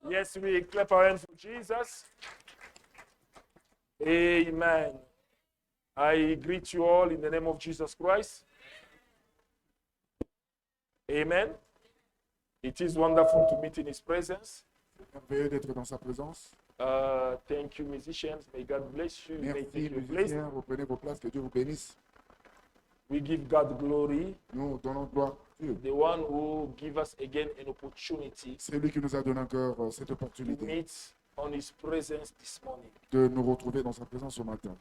Yes, we clap our hands for Jesus. Amen. I greet you all in the name of Jesus Christ. Amen. It is wonderful to meet in His presence. C'est merveilleux d'être dans sa présence. Thank you, musicians. May God bless you. May Merci, take your place. musiciens. Vous prenez vos places. Que Dieu vous bénisse. We give God glory. Nous donnons gloire à Dieu. The one who give us again an opportunity C'est lui qui nous a donné encore cette to opportunité meet on His presence this morning. de nous retrouver dans sa présence ce matin.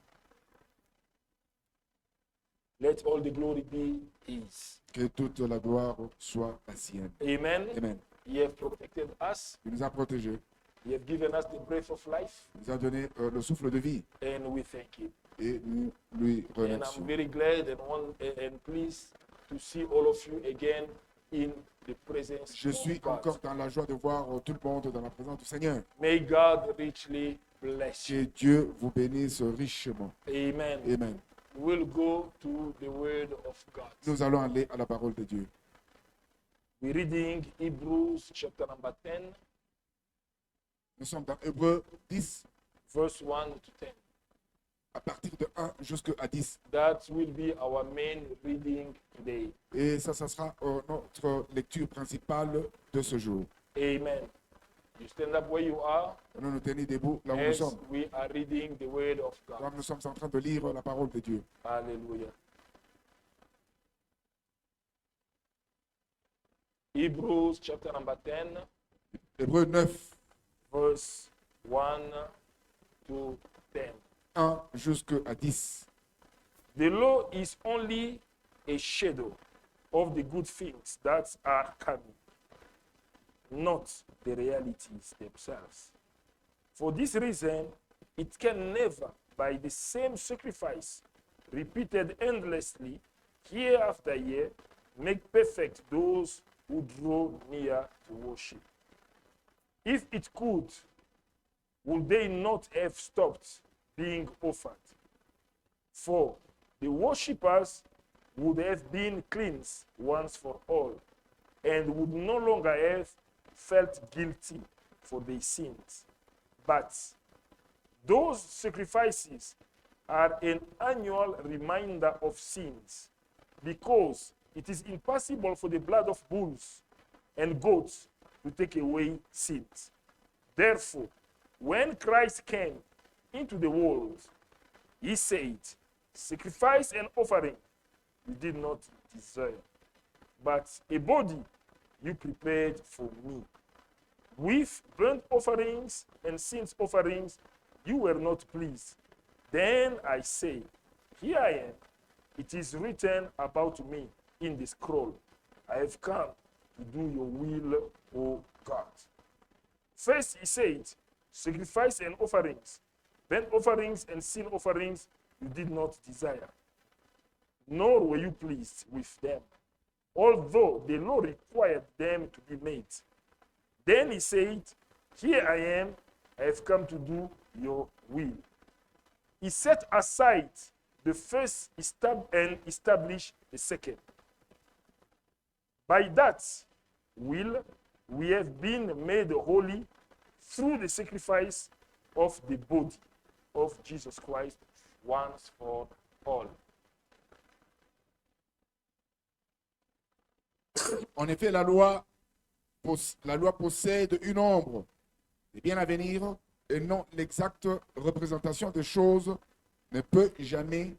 Let all the glory be His. Que toute la gloire soit la sienne. Amen. Amen. He have protected us. Il nous a protégés. He have given us the breath of life, Il nous a donné le souffle de vie. and we thank Him. Et nous lui And I'm remercions. very glad and pleased to see all of you again in the presence Je suis of God. encore dans la joie de voir tout le monde dans la présence du Seigneur. May God richly bless Que you. Dieu vous bénisse richement. Amen. Amen. We'll go to the Word of God. Nous allons aller à la parole de Dieu. We're reading Hebrews chapter number 10, Nous sommes dans Hébreux 10, verse 1 to 10. à partir de 1 jusqu'à 10. That will be our main reading today. Et ça sera notre lecture principale de ce jour. Amen. You stand up where you are Nous nous tenons debout là où nous as sommes. we are reading the Word of Là, God. nous sommes en train de lire la parole de Dieu. Hallelujah. Hebrews chapter number 10, Hébreux 9, verse 1 to 10. 1 jusqu'à 10. The law is only a shadow of the good things that are coming, not the realities themselves. For this reason, it can never, by the same sacrifice, repeated endlessly, year after year, make perfect those who draw near to worship. If it could, would they not have stopped being offered? For the worshippers would have been cleansed once for all, and would no longer have felt guilty for their sins. But those sacrifices are an annual reminder of sins, because it is impossible for the blood of bulls and goats to take away sins. Therefore, when Christ came into the world, He said, "Sacrifice and offering you did not desire, but a body you prepared for me. With burnt offerings and sin offerings you were not pleased. Then I say, Here I am. It is written about me in the scroll. I have come to do your will, O God." First He said, "Sacrifice and offerings, burnt offerings and sin offerings you did not desire, nor were you pleased with them, although the law required them to be made." Then He said, "Here I am, I have come to do your will." He set aside the first and established the second. By that will we have been made holy through the sacrifice of the body of Jesus Christ once for all. En effet, la loi possède une ombre des biens à venir et non l'exacte représentation des choses ne peut jamais,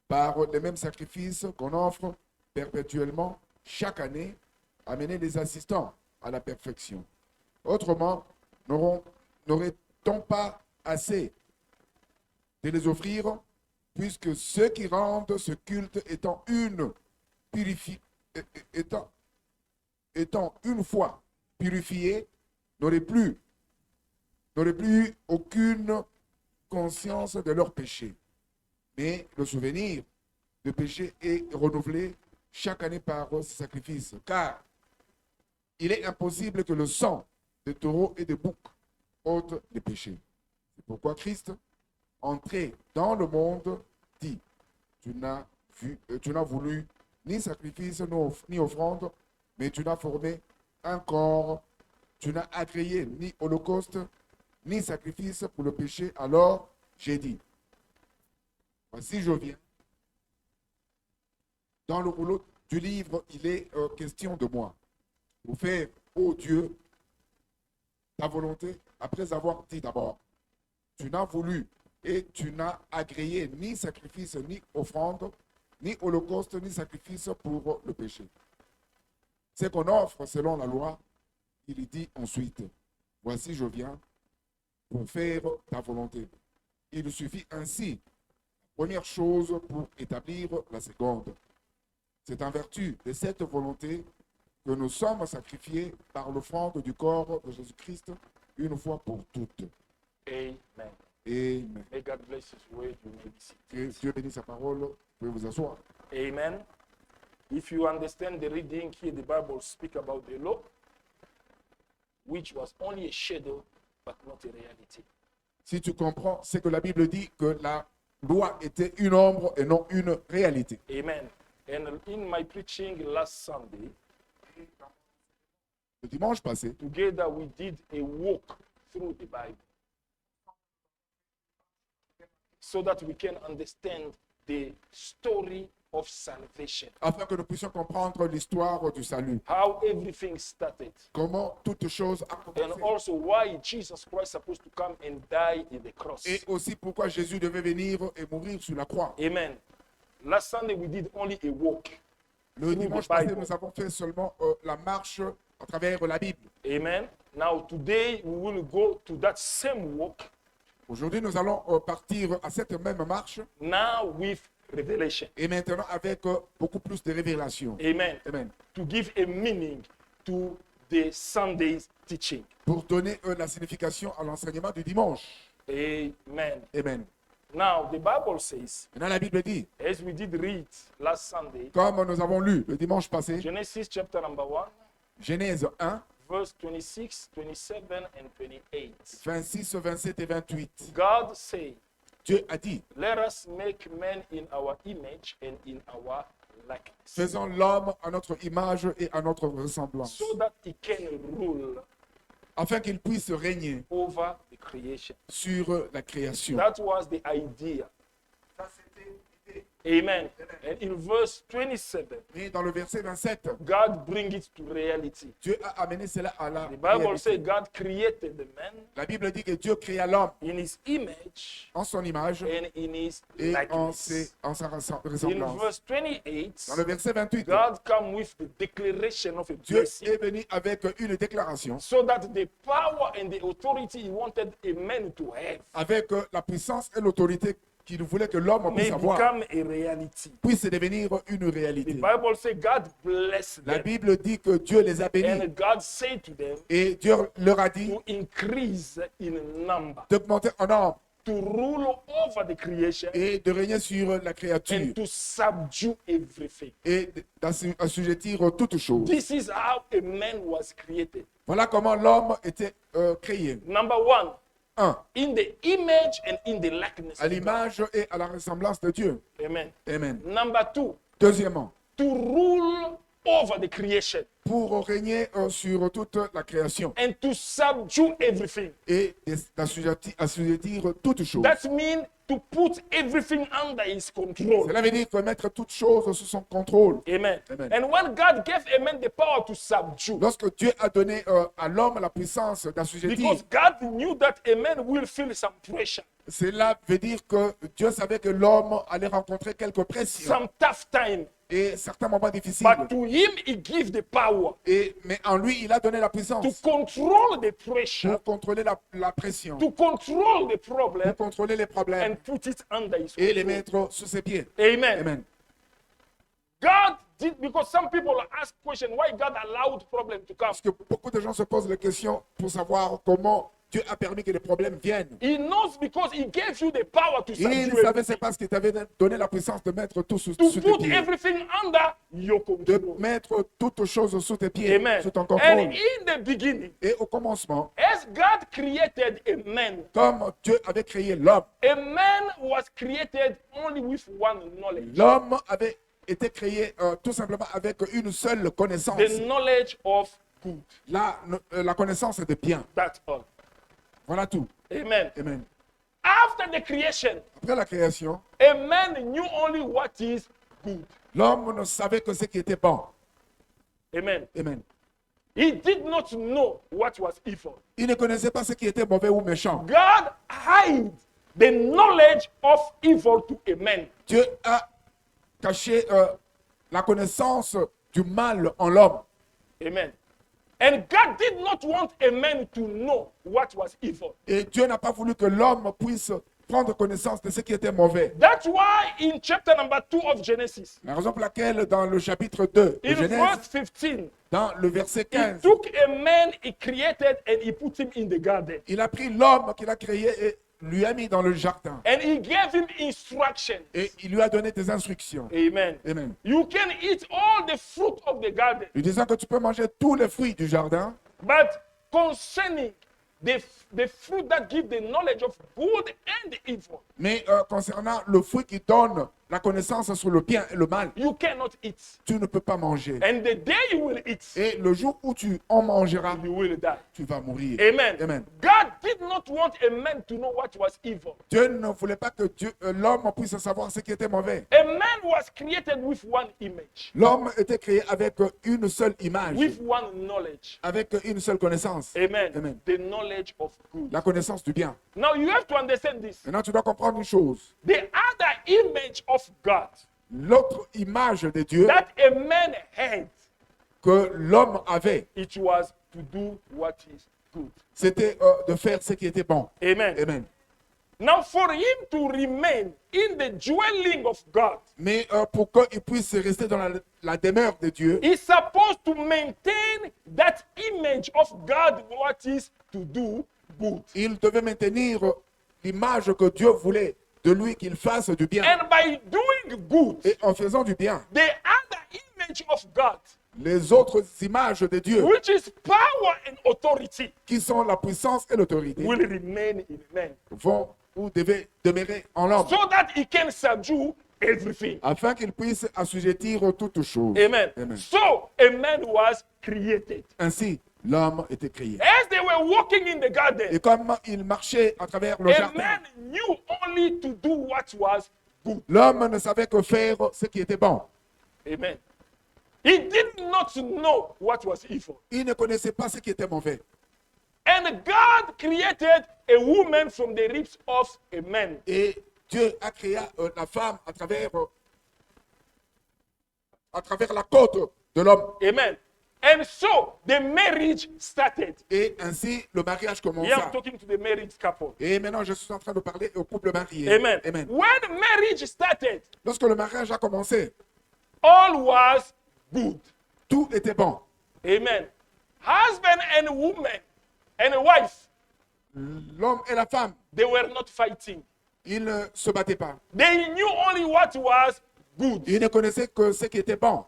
par les mêmes sacrifices qu'on offre perpétuellement chaque année, amener les assistants à la perfection. Autrement, n'aurait-on pas assez de les offrir, puisque ceux qui rendent ce culte étant une fois purifiés, n'auraient plus eu aucune conscience de leur péché. Mais le souvenir de péché est renouvelé chaque année par ce sacrifice, car il est impossible que le sang de taureaux et de boucs ôte les péchés. C'est pourquoi Christ, entré dans le monde, dit, tu n'as voulu ni sacrifice ni offrande, mais tu n'as formé un corps, tu n'as agréé ni holocauste, ni sacrifice pour le péché. Alors j'ai dit, voici je viens. Dans le rouleau du livre, il est question de moi. Pour faire, ô Dieu, ta volonté, après avoir dit d'abord, tu n'as voulu et tu n'as agréé ni sacrifice, ni offrande, ni holocauste, ni sacrifice pour le péché. C'est qu'on offre selon la loi. Il dit ensuite, voici je viens pour faire ta volonté. Il suffit ainsi, première chose pour établir la seconde. C'est en vertu de cette volonté que nous sommes sacrifiés par l'offrande du corps de Jésus-Christ une fois pour toutes. Amen. Amen. May God bless His word. You may be seated. Que Dieu bénisse sa parole. Vous pouvez vous asseoir. Amen. If you understand the reading here, the Bible speaks about the law, which was only a shadow, but not a reality. Si tu comprends, c'est que la Bible dit que la loi était une ombre et non une réalité. Amen. And in my preaching last Sunday, Le dimanche passé, together we did a walk through the Bible so that we can understand the story of salvation, afin que nous puissions comprendre l'histoire du salut, how everything started, comment toute chose a and commencé, also why Jesus Christ supposed to come and die in the cross. et aussi pourquoi Jésus devait venir et mourir sur la croix. Amen. Last Sunday we did only a walk. Le Through dimanche the passé, Bible. nous avons fait seulement la marche à travers la Bible. Amen. Now today we will go to that same walk Aujourd'hui, nous allons partir à cette même marche now with revelation. et maintenant avec beaucoup plus de révélations. Amen. Amen. To give a meaning to the Sunday's teaching. Pour donner la signification à l'enseignement du dimanche. Amen. Amen. Now the Bible says, Maintenant, la Bible dit, as we did read last Sunday, comme nous avons lu le dimanche passé, Genesis chapter number 1, Genèse 1, verse 26, 27, and 28. 26, 27 et 28. God said, Dieu a dit, let us make man in our image and in our likeness, faisons l'homme à notre image et à notre ressemblance, so that he can rule afin qu'il puisse régner over the creation. sur la création. That was the idea. Amen. And in verse 27, Et dans le verset 27, God bring it to reality. Dieu a amené cela à la The Bible says réalité. God created the man La Bible dit que Dieu créa l'homme in his image en son image and in his et en likeness. sa In ressemblance. verse 28, Dans le verset 28, God come with the declaration of a Dieu blessing, est venu avec une déclaration, so that the power and the authority he wanted a man to have avec la puissance et l'autorité qu'il voulait que l'homme may puisse avoir, become a reality. puisse devenir une The réalité. Bible says God blessed La them, Bible dit que Dieu les a bénis and God said to them et Dieu leur a dit to increase in number, d'augmenter en nombre to rule over the creation, et de régner sur la créature and to subdue everything. et d'assujettir toutes choses. This is how a man was created. Voilà comment l'homme était créé. Number one, 1. in the image and in the likeness À of God. l'image et à la ressemblance de Dieu. Amen. Amen. Number two, Deuxièmement, to rule over the creation pour régner sur toute la création and to subdue everything. et assujettir toutes choses. That means to put everything under his control. Cela veut dire que mettre toutes choses sous son contrôle. Amen. Amen. And when God gave a man the power to subdue, Lorsque Dieu a donné à l'homme la puissance d'assujettir, because God knew that a man will feel some pressure, cela veut dire que Dieu savait que l'homme allait rencontrer quelques pressions some tough time. et certains moments difficiles. But to him, he gave the power Mais en lui, il a donné la to puissance control the pressure, pour contrôler la pression, to control the pour problem, contrôler les problèmes and put it under his et les control. mettre sous ses pieds. Amen. Amen. God did, because some people ask question why God allowed problem to come. Parce que beaucoup de gens se posent la question pour savoir comment Dieu a permis que les problèmes viennent. He knows because he gave you the power to Il subdue savait, everything, c'est parce qu'il t'avait donné la puissance de mettre tout sous to tes put pieds. everything under your De control. mettre toutes choses sous tes pieds, Amen. sous ton And contrôle. in the beginning, Et au commencement, as God created a man, comme Dieu avait créé l'homme, a man was created only with one knowledge, l'homme avait été créé tout simplement avec une seule connaissance, the knowledge of good. la connaissance de bien. That's all. Voilà tout. Amen. Amen. After the creation, Après la création, a man knew only what is good. l'homme ne savait que ce qui était bon. Amen. Amen. He did not know what was evil. Il ne connaissait pas ce qui était mauvais ou méchant. God hid the knowledge of evil to a man. Dieu a caché la connaissance du mal en l'homme. Amen. And God did not want a man to know what was evil. Et Dieu n'a pas voulu que l'homme puisse prendre connaissance de ce qui était mauvais. That's why in chapter number 2 of Genesis, La raison pour laquelle dans le chapitre 2 de in Genèse, verse 15, dans le verset he 15, took a man he created and he put him in the garden. il a pris l'homme qu'il a créé et lui a mis dans le jardin. And he gave him instructions. Et il lui a donné des instructions. Amen. Amen. You can eat all the fruit of the garden, Lui disant que tu peux manger tous les fruits du jardin, but concerning the fruit that give the knowledge of good and evil, mais concernant le fruit qui donne la connaissance sur le bien et le mal, you cannot eat. tu ne peux pas manger. And the day you will eat, Et le jour où tu en mangeras, you will die. tu vas mourir. Amen. Amen. God did not want a man to know what was evil. Dieu ne voulait pas que l'homme puisse savoir ce qui était mauvais. A man was created with one image, L'homme était créé avec une seule image, with one knowledge. avec une seule connaissance. Amen. Amen. The knowledge of good. La connaissance du bien. Now you have to understand this. Maintenant, tu dois comprendre une chose. The other image of God L'autre image de Dieu that a man had, que l'homme avait, it was to do what is good. c'était de faire ce qui était bon. Amen. Amen. Now for him to remain in the dwelling of God, Mais pour qu'il puisse rester dans la demeure de Dieu, he's supposed to maintain that image of God, what is to do good. il devait maintenir l'image que Dieu voulait de lui, qu'il fasse du bien. And by doing good, Et en faisant du bien, the other image of God, les autres images de Dieu, which is power and authority, qui sont la puissance et l'autorité, will remain in man, vont ou devaient demeurer en l'homme, so that he can subdue everything. afin qu'il puisse assujettir toutes choses. Amen. Amen. So a man was created. Ainsi, l'homme était créé. As they were walking in the Et garden, comme il marchait à travers le a jardin, man knew only to do what was good. l'homme ne savait que faire ce qui était bon. Amen. He did not know what was evil. Il ne connaissait pas ce qui était mauvais. And God created a woman from the ribs of a man. Et Dieu a créé la femme à travers la côte de l'homme. Amen. And so the marriage started. Et ainsi, le mariage Here I'm commença. talking to the married couple. Et maintenant, je suis en train de parler au couple marié. Amen. Amen. When marriage started, Lorsque le mariage a commencé, all was good. tout était bon. Amen. Husband and woman and a wife, L'homme et la femme, they were not fighting. ils ne se battaient pas. They knew only what was good. Ils ne connaissaient que ce qui était bon.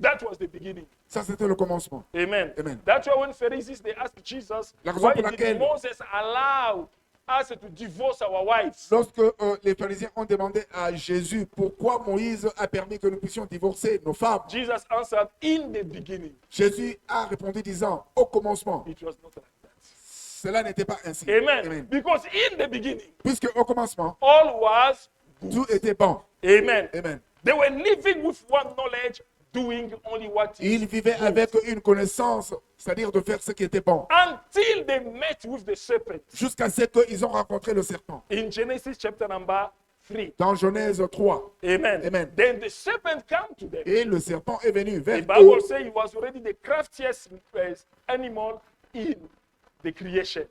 That was the beginning. Ça, c'était le commencement. Amen. Amen. That's why when Pharisees they asked Jesus, La raison why pour did laquelle- Moses allow us to divorce our wives? Lorsque les pharisiens ont demandé à Jésus pourquoi Moïse a permis que nous puissions divorcer nos femmes, Jesus answered, in the beginning, Jésus a répondu disant, au commencement, it was not like that. cela n'était pas ainsi. Amen. Amen. Because in the beginning, Puisque au commencement, all was good. tout était bon. Amen. Amen. They were living with one knowledge, doing only what is Ils vivaient good. avec une connaissance, c'est-à-dire de faire ce qui était bon, Until they met with the serpent. jusqu'à ce qu'ils ont rencontré le serpent. In Genesis chapter number 3. Dans Genèse 3. Amen. Amen. Then the serpent came to them. Et le serpent est venu The vers Bible eux. says he was already the craftiest animal in the creation.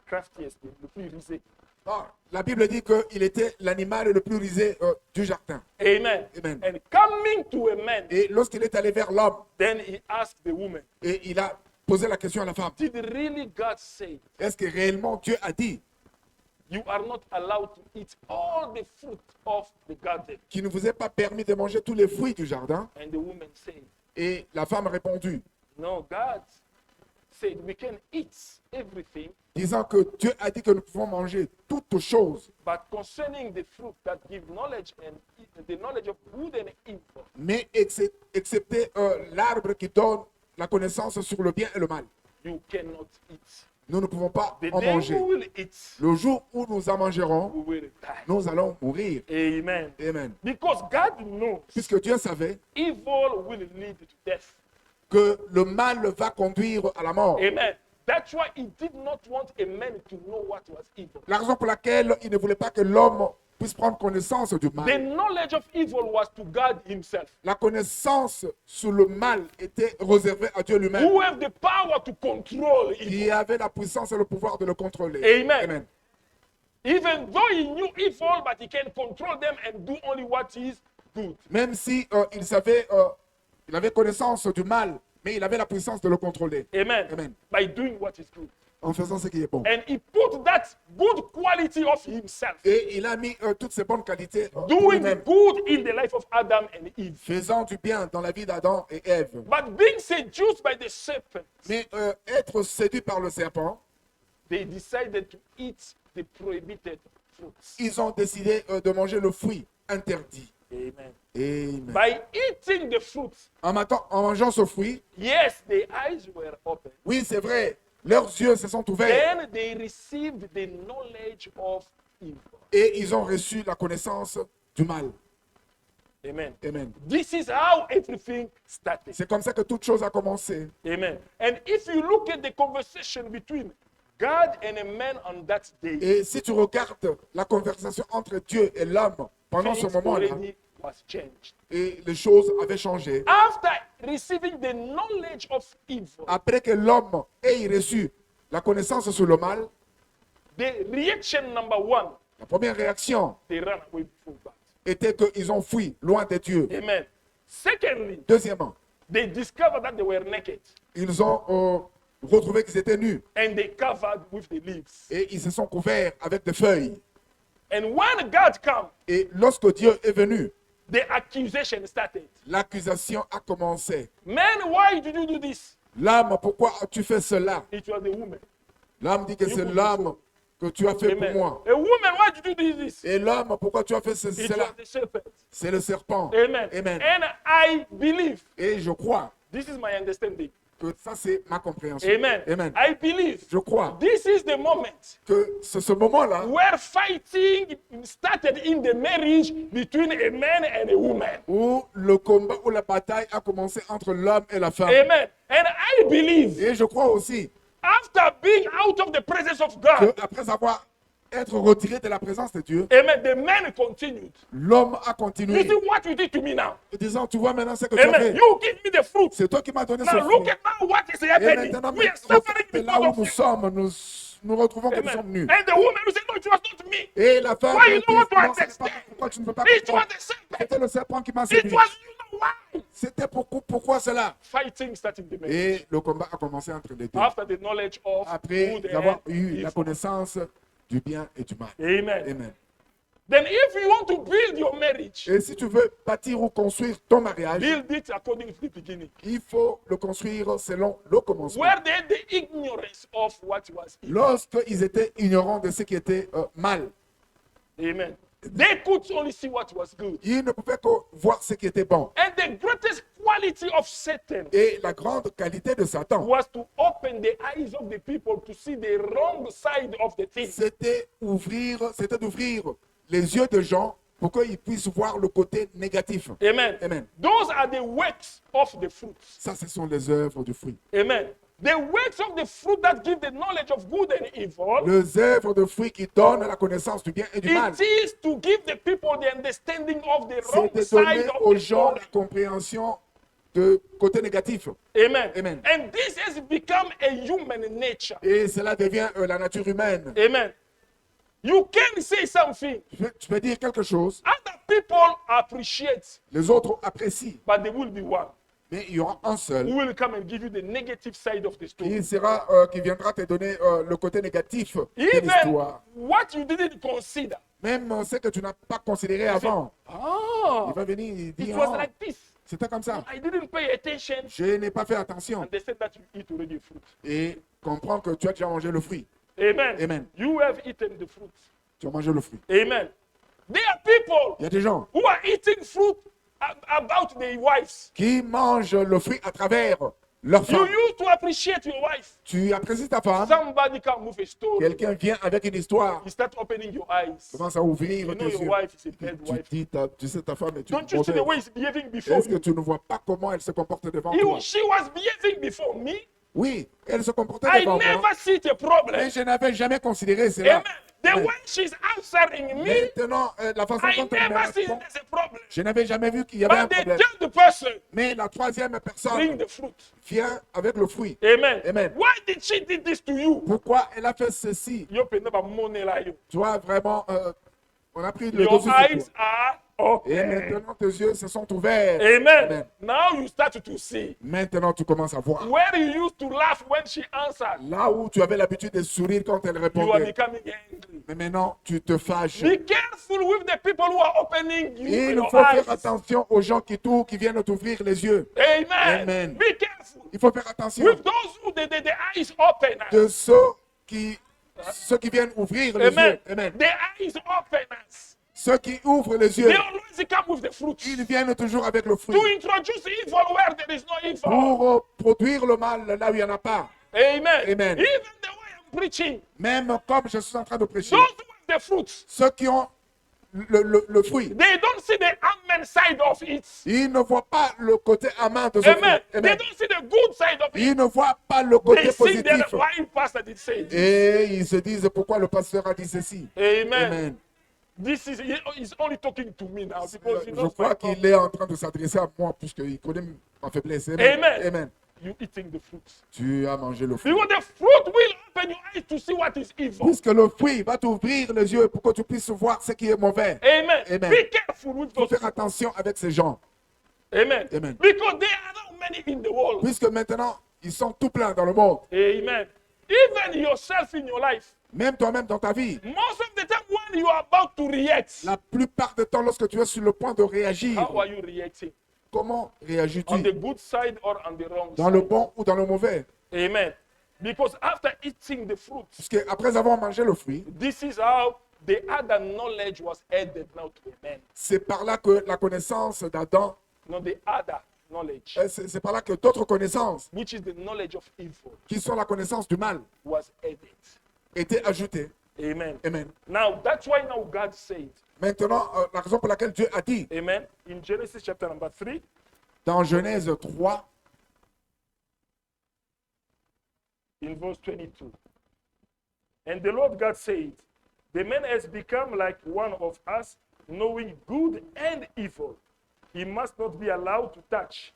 Craftiest, le plus rusé. Ah, la Bible dit qu'il était l'animal le plus rusé du jardin. Amen. Amen. And coming to a man, Et lorsqu'il est allé vers l'homme, then he asked the woman, et il a posé la question à la femme, did really God say est-ce que réellement Dieu a dit you are not allowed to eat all the fruit of the garden? qu'il ne vous est pas permis de manger tous les fruits du jardin? And the woman said, Et la femme a répondu, no, God said we can eat everything, disant que Dieu a dit que nous pouvons manger toutes choses, but concerning the fruit that give knowledge and the knowledge of good and evil, mais excepté l'arbre qui donne la connaissance sur le bien et le mal. You cannot eat. Nous ne pouvons pas The en day manger. we will eat, Le jour où nous en mangerons, we will die. nous allons mourir. Amen. Amen. Because God knows Puisque Dieu savait evil will lead to death. que le mal va conduire à la mort. Amen. That's why he did not want a man to know what was evil. La raison pour laquelle il ne voulait pas que l'homme puisse prendre connaissance du The mal. knowledge of evil was to God himself, La connaissance sur le mal était réservée à Dieu lui-même. who have the power to control evil. Il avait la puissance et le pouvoir de le contrôler. Amen. Amen. Even though he knew evil, but he can control them and do only what is good. Même si il avait connaissance du mal, mais il avait la puissance de le contrôler. Amen. Amen. By doing what is good. En faisant ce qui est bon. And he put that good quality of himself, Et il a mis toutes ses bonnes qualités pour doing lui-même, good in the life of Adam and Eve. faisant du bien dans la vie d'Adam et Ève. But being seduced by the serpent, Mais être séduit par le serpent, they decided to eat the prohibited fruits. ils ont décidé de manger le fruit interdit. Amen. Amen. By eating the fruits, En mangeant ce fruit, yes, their eyes were open. oui, c'est vrai, leurs yeux se sont ouverts Then they received the knowledge of evil. et ils ont reçu la connaissance du mal. Amen. Amen. This is how everything started. C'est comme ça que toute chose a commencé. Amen. And if you look at the conversation between God and a man on that day, Et si tu regardes la conversation entre Dieu et l'homme pendant ce things moment-là, already was changed. et les choses avaient changé. After receiving the knowledge of evil, Après que l'homme ait reçu la connaissance sur le mal, the reaction number one, la première réaction they ran away before God. était qu'ils ont fui loin de Dieu. Amen. Secondly, Deuxièmement, they discovered that they were naked ils ont retrouvé qu'ils étaient nus and they covered with the leaves. et ils se sont couverts avec des feuilles. And when God came, Et lorsque Dieu est venu, the accusation started. l'accusation a commencé. Man, why did you do this? L'âme, pourquoi as-tu fait cela? It was the woman. L'âme dit que c'est l'âme que tu as fait pour Amen. moi. A woman, why did you do this? Et l'homme, pourquoi tu as fait It cela? was the serpent. C'est le serpent. Amen. Amen. And I believe, Et je crois this is my understanding. que ça, c'est ma compréhension. Amen. Amen. I believe Je crois this is the moment que c'est ce moment-là where fighting started in the marriage between a man and a woman. où le combat, où la bataille a commencé entre l'homme et la femme. Amen. And I believe Et je crois aussi after being out of the presence of God, qu'après avoir être retiré de la présence de Dieu, amen, the man continued. l'homme a You continué. see what you did to me now? Disant, tu vois maintenant ce que tu as Amen. fait. You give me the fruit. C'est toi qui m'as donné ce Now look fruit. at now what is Et happening. maintenant, We are suffering c'est là because où of nous you. sommes, nous retrouvons que nous Amen. sommes nus. And the woman who said, no, it was not me. Et la femme Why you dit, don't want to non, ce n'est pas understand? pourquoi tu ne peux pas It was comprendre. the serpent. C'était le serpent qui m'a It séduit. was you know why. C'était pourquoi cela? Fighting starting the marriage. Et le combat a commencé entre les deux. After the knowledge of Après good avoir and eu la evil. connaissance du bien et du mal. Amen. Amen. Then if you want to build your marriage, Et si tu veux bâtir ou construire ton mariage, build it according to the beginning. il faut le construire selon le commencement. Where they had the ignorance of what was evil. Lorsqu'ils étaient ignorants de ce qui était mal, Amen. They could only see what was good. ils ne pouvaient que voir ce qui était bon. And the greatest quality of Satan Et la grande qualité de Satan, was to open the eyes of the people to see the wrong side of the thing. c'était d'ouvrir les yeux des gens pour qu'ils puissent voir le côté négatif. Amen. Amen. Those are the works of the fruits. Ça, ce sont les œuvres du fruit. Amen. The works of the fruit that give the knowledge of good and evil, Les œuvres de fruit qui donnent la connaissance du bien et du mal. it is to give the people the understanding of the C'est wrong de side donner of aux the gens story. la compréhension de côté négatif. Amen. Amen. And this has become a human nature. Et cela devient la nature humaine. Amen. You can say something. Tu peux dire quelque chose, Other people appreciate, les autres apprécient, but there will be one mais il y aura un seul who will come and give you the negative side of the story. qui viendra te donner le côté négatif de Even l'histoire. what you didn't consider. Même ce que tu n'as pas considéré avant. Ah, Il va venir et it dire, was oh, like this. c'était comme ça. I didn't pay attention. Je n'ai pas fait attention. And they said that you eat already fruit. Et comprends que tu as déjà mangé le fruit. Amen. Amen. You have eaten the fruit. Tu as mangé le fruit. Amen. There are people Il y a des gens who are eating fruit about their wives. qui mangent le fruit à travers leur You femme. used to appreciate your wife. Tu apprécies ta femme. Somebody can move a stone. Quelqu'un vient avec une histoire. You start opening your eyes. Commence à ouvrir You know tes your yeux. wife is a bad Tu wife. dis, tu sais, ta femme est une Don't you see the way mauvaise. he's behaving before Est-ce que you? tu ne vois pas comment elle se comporte devant toi? She was behaving before me. Oui, elle se comportait I devant moi. never see the problem. Mais je n'avais jamais considéré cela. Amen. The way she's answering me, Maintenant, la façon I dont elle me never see répond, there's a problem. je n'avais jamais vu qu'il y avait un But the problème. third person Mais la troisième bring personne the fruit. vient avec le fruit. Amen. Amen. Why did she did this to you? Pourquoi elle a fait ceci? You pay never money like you. Toi, vraiment, on a pris le Your dessus sur eyes toi. are Et open. maintenant, tes yeux se sont ouverts. Amen. Amen. Now you start to see. Maintenant, tu commences à voir. Where you used to laugh when she answered, Là où tu avais l'habitude de sourire quand elle you are répondait. becoming angry. Mais maintenant, tu te fâches. Be careful with the people who are opening you Il your faut faire eyes. attention aux gens qui viennent t'ouvrir les yeux. Amen. Amen. Be careful Il faut faire attention with those who the eyes open. de ceux qui viennent ouvrir les Amen. yeux. Amen. The eyes open. Ceux qui ouvrent les yeux, They always come with the fruit. ils viennent toujours avec le fruit To introduce evil where there is no evil. pour produire le mal là où il n'y en a pas. Amen. Amen. Even the way I'm preaching, Même comme je suis en train de prêcher, those who have the fruits, ceux qui ont le fruit, they don't see the amen side of it. ils ne voient pas le côté amant de ce Amen. fruit. They Amen. don't see the good side of it. Ils ne voient pas le They côté see that positif. why pastor did say this. Et ils se disent pourquoi le pasteur a dit ceci. Amen. Amen. This is he's only talking to me now because he Je knows my crois problem. qu'il est en train de s'adresser à moi puisqu'il connaît ma faiblesse. Amen. Amen. Amen. You eating the fruit. Tu as mangé le fruit. Because the fruit will open your eyes to see what is evil. Puisque le fruit va t'ouvrir les yeux pour que tu puisses voir ce qui est mauvais. Amen. Amen. Be careful with Il faut those. faire attention avec ces gens. Amen. Amen. Because there are not many in the world. Puisque maintenant, ils sont tout pleins dans le monde. Amen. Even yourself in your life. Même toi-même dans ta vie. Most of the time when you are about to react, La plupart du temps, lorsque tu es sur le point de réagir, how are you reacting? comment réagis-tu? On the good side or on the wrong Dans le side? bon ou dans le mauvais? Amen. Because after eating the fruit, Puisque après avoir mangé le fruit, this is how the other knowledge was added now to a man. c'est par là que la connaissance d'Adam, Not the other knowledge, c'est par là que d'autres connaissances, which is the knowledge of evil, qui sont la connaissance du mal, was added. étaient ajoutées. Amen. Amen. Now that's why now God said, Maintenant, la raison pour laquelle Dieu a dit Amen, in Genesis chapter number 3, dans Genèse 3, in verse 22. And the Lord God said, the man has become like one of us, knowing good and evil. He must not be allowed to touch,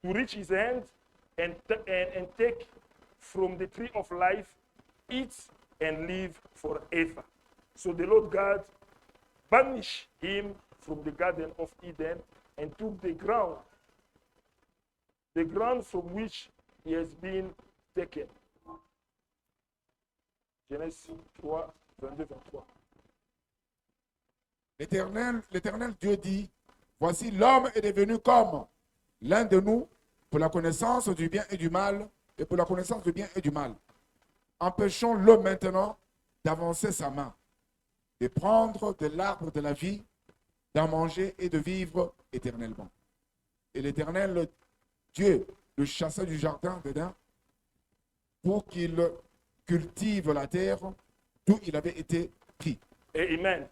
to reach his hand and take from the tree of life, eat and live forever. So the Lord God banished him from the Garden of Eden and took the ground from which he has been taken. Genèse 3, 22-23. l'Éternel Dieu dit, voici l'homme est devenu comme l'un de nous pour la connaissance du bien et du mal, et pour la connaissance du bien et du mal. Empêchons-le maintenant d'avancer sa main, de prendre de l'arbre de la vie, d'en manger et de vivre éternellement. Et l'Éternel Dieu le chassa du jardin d'Éden pour qu'il cultive la terre d'où il avait été pris. Amen.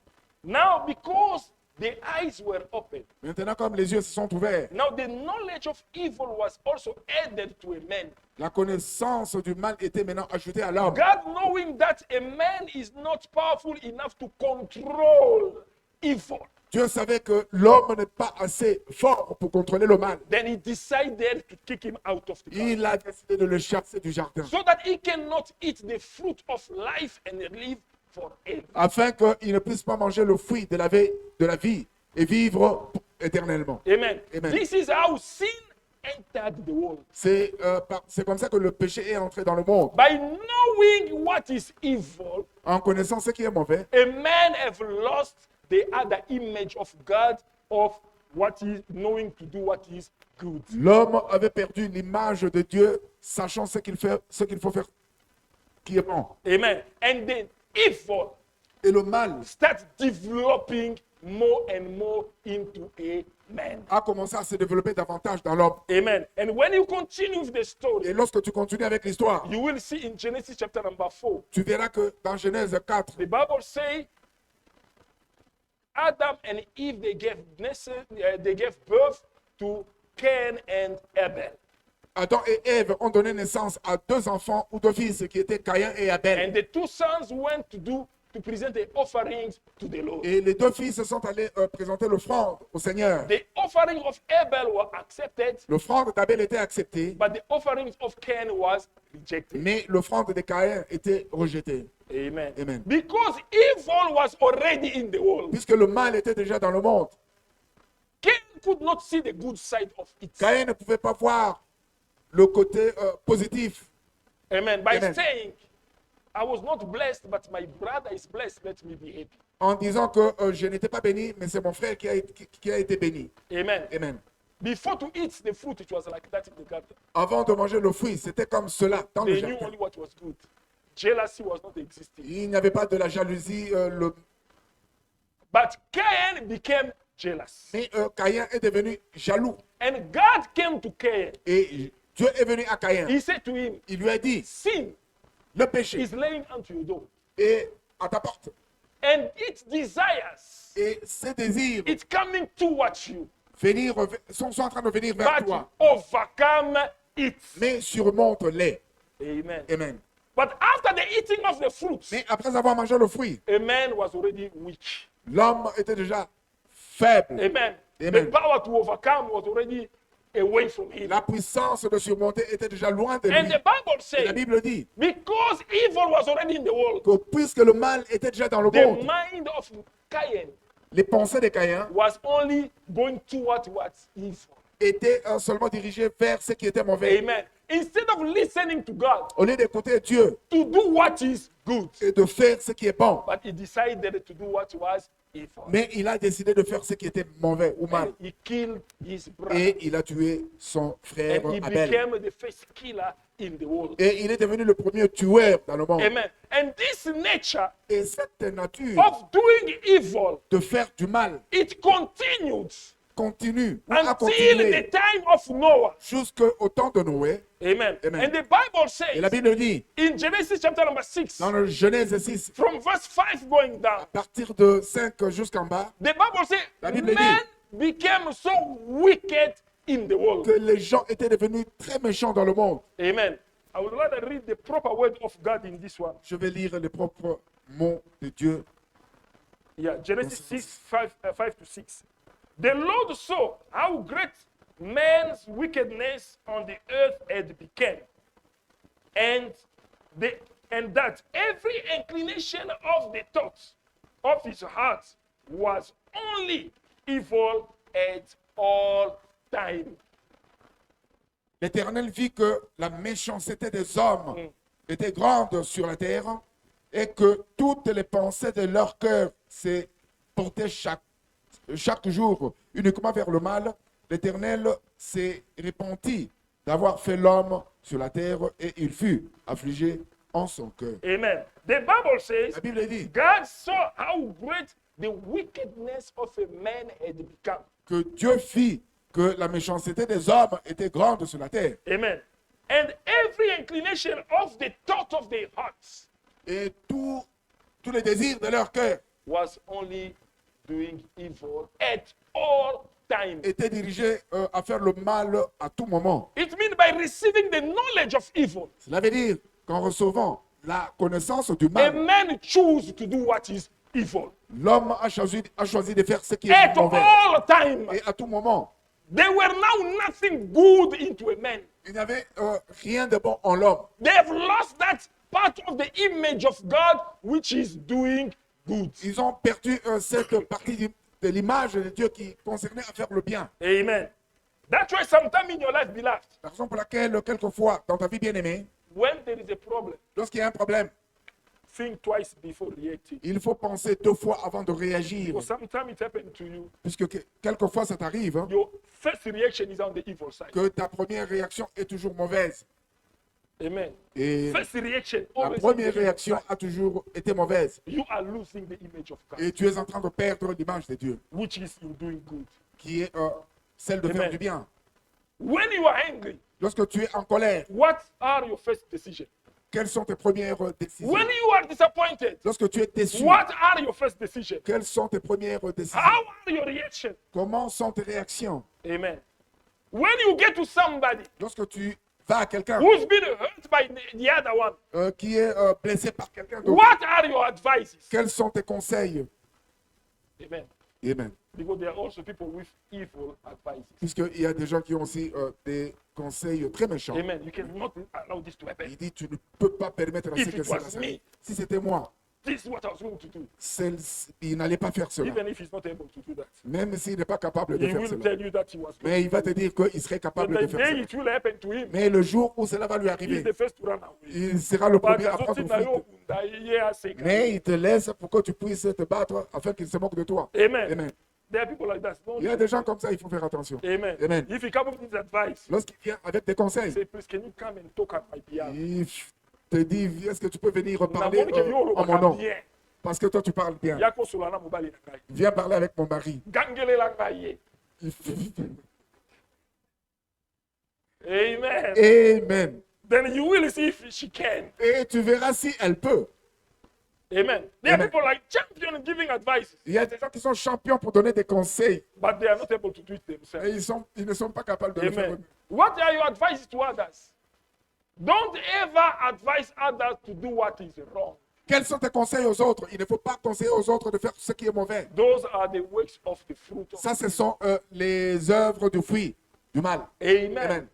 Now, because the eyes were open, Maintenant, comme les yeux se sont ouverts, now the knowledge of evil was also added to a man. la connaissance du mal était maintenant ajoutée à l'homme. God, knowing that a man is not powerful enough to control evil, Dieu savait que l'homme n'est pas assez fort pour contrôler le mal. then he decided to kick him out of the garden Il a décidé de le chasser du jardin so that he cannot eat the fruit of life and live forever. afin qu'il ne puisse pas manger le fruit de la vie et vivre éternellement. Amen. Amen. This is how sin entered the world. C'est comme ça que le péché est entré dans le monde. By knowing what is evil, En connaissant ce qui est mauvais, a man have lost the other image of God, of what is knowing to do what is good. l'homme avait perdu l'image de Dieu, sachant ce qu'il faut faire qui est bon. Amen. And then evil Et le mal starts developing more and more into a man. a commencé à se développer davantage dans l'homme. Amen. And when you continue with the story, Et lorsque tu continues avec l'histoire, you will see in Genesis chapter number 4, tu verras que dans Genèse 4, the Bible says Adam and Eve they gave birth to Cain and Abel. Adam et Ève ont donné naissance à 2 enfants ou 2 fils qui étaient Caïn et Abel. And the 2 sons went to present the offerings to the Lord. Et les 2 fils sont allés présenter l'offrande au Seigneur. The offering of Abel were accepted, L'offrande d'Abel était acceptée, but the offering of Cain was rejected. mais l'offrande de Caïn était rejetée. Amen. Amen. Because evil was already in the world. Puisque le mal était déjà dans le monde, Cain could not see the good side of it. Caïn ne pouvait pas voir le côté positif. Amen. By Amen. saying, I was not blessed, but my brother is blessed, let me be happy. En disant que je n'étais pas béni, mais c'est mon frère qui a été béni. Amen. Amen. Before to eat the fruit, it was like that in the garden. Avant de manger le fruit, c'était comme cela dans le They knew jardin. only what was good. Jealousy was not existing. Il n'y avait pas de la jalousie, But Cain became jealous. mais Caïn est devenu jaloux. And God came to Cain. Et Dieu est venu à Caïn. He said to him, Il lui a dit, sin le péché is laying unto your door. est à ta porte. And its desires, Et ses désirs it's coming towards you. sont en train de venir vers But toi. overcome it. Mais surmonte-les. Amen. Amen. But after the eating of the fruits, Mais après avoir mangé le fruit, a man was already weak. l'homme était déjà faible. Amen. Amen. The power to overcome was already away from him. La puissance de surmonter était déjà loin de And lui. the Bible Et la says, Bible dit because evil was already in the world, que puisque le mal était déjà dans le the monde, mind of Cain les pensées de Caïn was only going toward what's evil. étaient seulement dirigées vers ce qui était mauvais. Amen. Instead of listening to God Au lieu d'écouter Dieu to do what is good, et de faire ce qui est bon, but he decided to do what was evil. mais il a décidé de faire ce qui était mauvais ou mal. And he killed his brother. Et il a tué son frère And he Abel. became the first killer in the world. Et il est devenu le premier tueur dans le monde. Amen. And this nature Et cette nature of doing evil, de faire du mal it continued continue ou a until continué the time of Noah. jusqu'au temps de Noé. Amen. Amen. And the Bible Et la says Bible dit, in Genesis chapter number 6, dans le Genèse 6, from verse 5 going down, à partir de 5 jusqu'en bas, the Bible says La Bible men became so wicked in the world. que les gens étaient devenus très méchants dans le monde. Amen. I would rather read the proper word of God in this one. Je vais lire les propres mots de Dieu. Yeah, Genesis 6, 5 to 6. The Lord saw how great man's wickedness on the earth had become, and that every inclination of the thoughts of his heart was only evil at all time. L'Éternel vit que la méchanceté des hommes était grande sur la terre et que toutes les pensées de leur cœur se portaient chaque jour uniquement vers le mal. L'Éternel s'est repenti d'avoir fait l'homme sur la terre et il fut affligé en son cœur. Amen. The Bible says, La Bible dit God saw how great the wickedness of a man had become. que Dieu fit que la méchanceté des hommes était grande sur la terre. Amen. And every inclination of the thought of their hearts Et tous les désirs de leur cœur was only doing evil at all time. étaient dirigés à faire le mal à tout moment. It means by receiving the knowledge of evil, Cela veut dire qu'en recevant la connaissance du a mal, man choose to do what is evil l'homme a choisi de faire ce qui est at mauvais. all time. Et à tout moment, There were now nothing good into a man. il n'y avait rien de bon en l'homme. They have lost that part of the image of God which is doing good. Ils ont perdu cette partie de l'image de Dieu qui concernait à faire le bien. Amen. That's why sometime in your life, beloved, La raison pour laquelle, quelquefois, dans ta vie bien-aimée, when there is a problem, lorsqu'il y a un problème, think twice before reacting. il faut penser 2 fois avant de réagir. Because sometimes it happens to you. Puisque quelquefois, ça t'arrive, hein, Your first reaction is on the evil side. que ta première réaction est toujours mauvaise. Amen. Et First reaction la always première is the evil réaction side. a toujours été mauvaise. You are losing the image of God, Et tu es en train de perdre l'image de Dieu, which is you doing good. qui est celle de Amen. faire du bien. When you are angry, Lorsque tu es en colère, what are your first decisions? quelles sont tes premières décisions? When you are disappointed, Lorsque tu es déçu, what are your first decisions? quelles sont tes premières décisions? How are your reactions? Comment sont tes réactions? Amen. When you get to somebody Lorsque tu vas à quelqu'un who's been hurt by the other one, qui est blessé par quelqu'un d'autre, what are your advices? quels sont tes conseils? Amen. Amen. Because there are also people with evil advices. Puisqu'il y a des gens qui ont aussi des conseils très méchants. Amen. You cannot allow this to happen. Il dit, tu ne peux pas permettre à If ce que it cela was s'arrête. me. Si c'était moi, This is what I was going to do. il n'allait pas faire cela. Even if he's not able to do that, Même s'il n'est pas capable de he faire will cela. tell you that he was. Mais il va te dire qu'il serait But capable de the faire day cela. it will happen to him, Mais le jour où cela va lui he's arriver, the first to run away. il sera le But premier à prendre fuite. Mais il te laisse pour que tu puisses te battre afin qu'il se moque de toi. Amen. Amen. There are people like that. Don't Il y a des gens comme ça, il faut faire attention. Amen. Amen. If he comes with his advice, Lorsqu'il vient avec des conseils, say, please, can you come and talk at my behalf? il te dit, est-ce que tu peux venir parler Namoni ke yo en mon nom? bien. Parce que toi, tu parles bien. Yako solana mobali na ngai. Viens parler avec mon mari. Gangele la ngai ye. Amen. Amen. Then you will see if she can. Et tu verras si elle peut. Amen. There are Amen. people like champion giving advices, Il y a des gens qui sont champions pour donner des conseils. but they are not able to do it Et themselves. ils ne sont pas capables de le faire. Amen. What are your advices to others? Don't ever advise others to do what is wrong. Quels sont tes conseils aux autres? Il ne faut pas conseiller aux autres de faire ce qui est mauvais. Those are the works of the fruit of. Ça, ce sont les œuvres du fruit, du mal. Amen. Amen.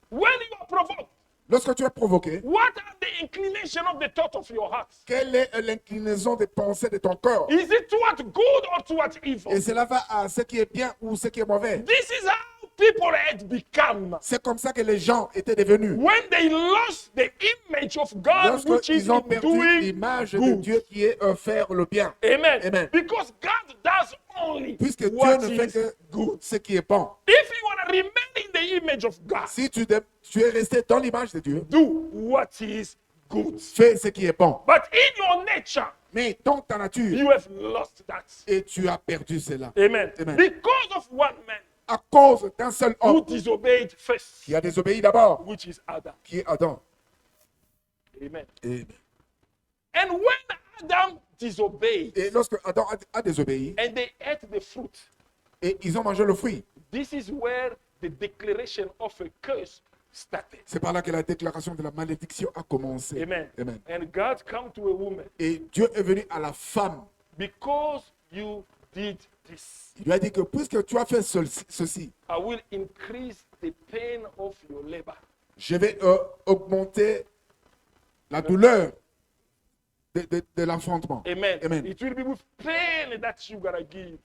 When you are provoked, Lorsque tu es provoqué, what are the inclination of the thought of your heart? quelle est l'inclinaison des pensées de ton corps? Is it toward good or toward evil? Et cela va à ce qui est bien ou ce qui est mauvais. This is how people had become. C'est comme ça que les gens étaient devenus. When they lost the image of God, which is Lorsqu'ils ont in perdu doing l'image de good. Dieu qui est faire le bien. Amen. Amen. Because God does only Puisque Dieu what ne fait is que good. ce qui est bon. If you want to remain in the image of God, Si tu es resté dans l'image de Dieu, do what is good. fais ce qui est bon. But in your nature, Mais dans ta nature, you have lost that. et tu as perdu cela. Amen. Amen. Because of one man À cause d'un seul who homme disobeyed first, qui a désobéi d'abord, which is Adam. qui est Adam. Amen. Et, And when Adam disobeyed et lorsque Adam a désobéi, and they ate the fruit, et ils ont mangé le fruit, this is where the declaration of a curse started. c'est par là que la déclaration de la malédiction a commencé. Amen. Amen. And God come to a woman Et Dieu est venu à la femme. because you did this. Il lui a dit que puisque tu as fait ceci, I will increase the pain of your labor. je vais augmenter la douleur de l'enfantement. Amen. Amen. It will be with pain that you gotta give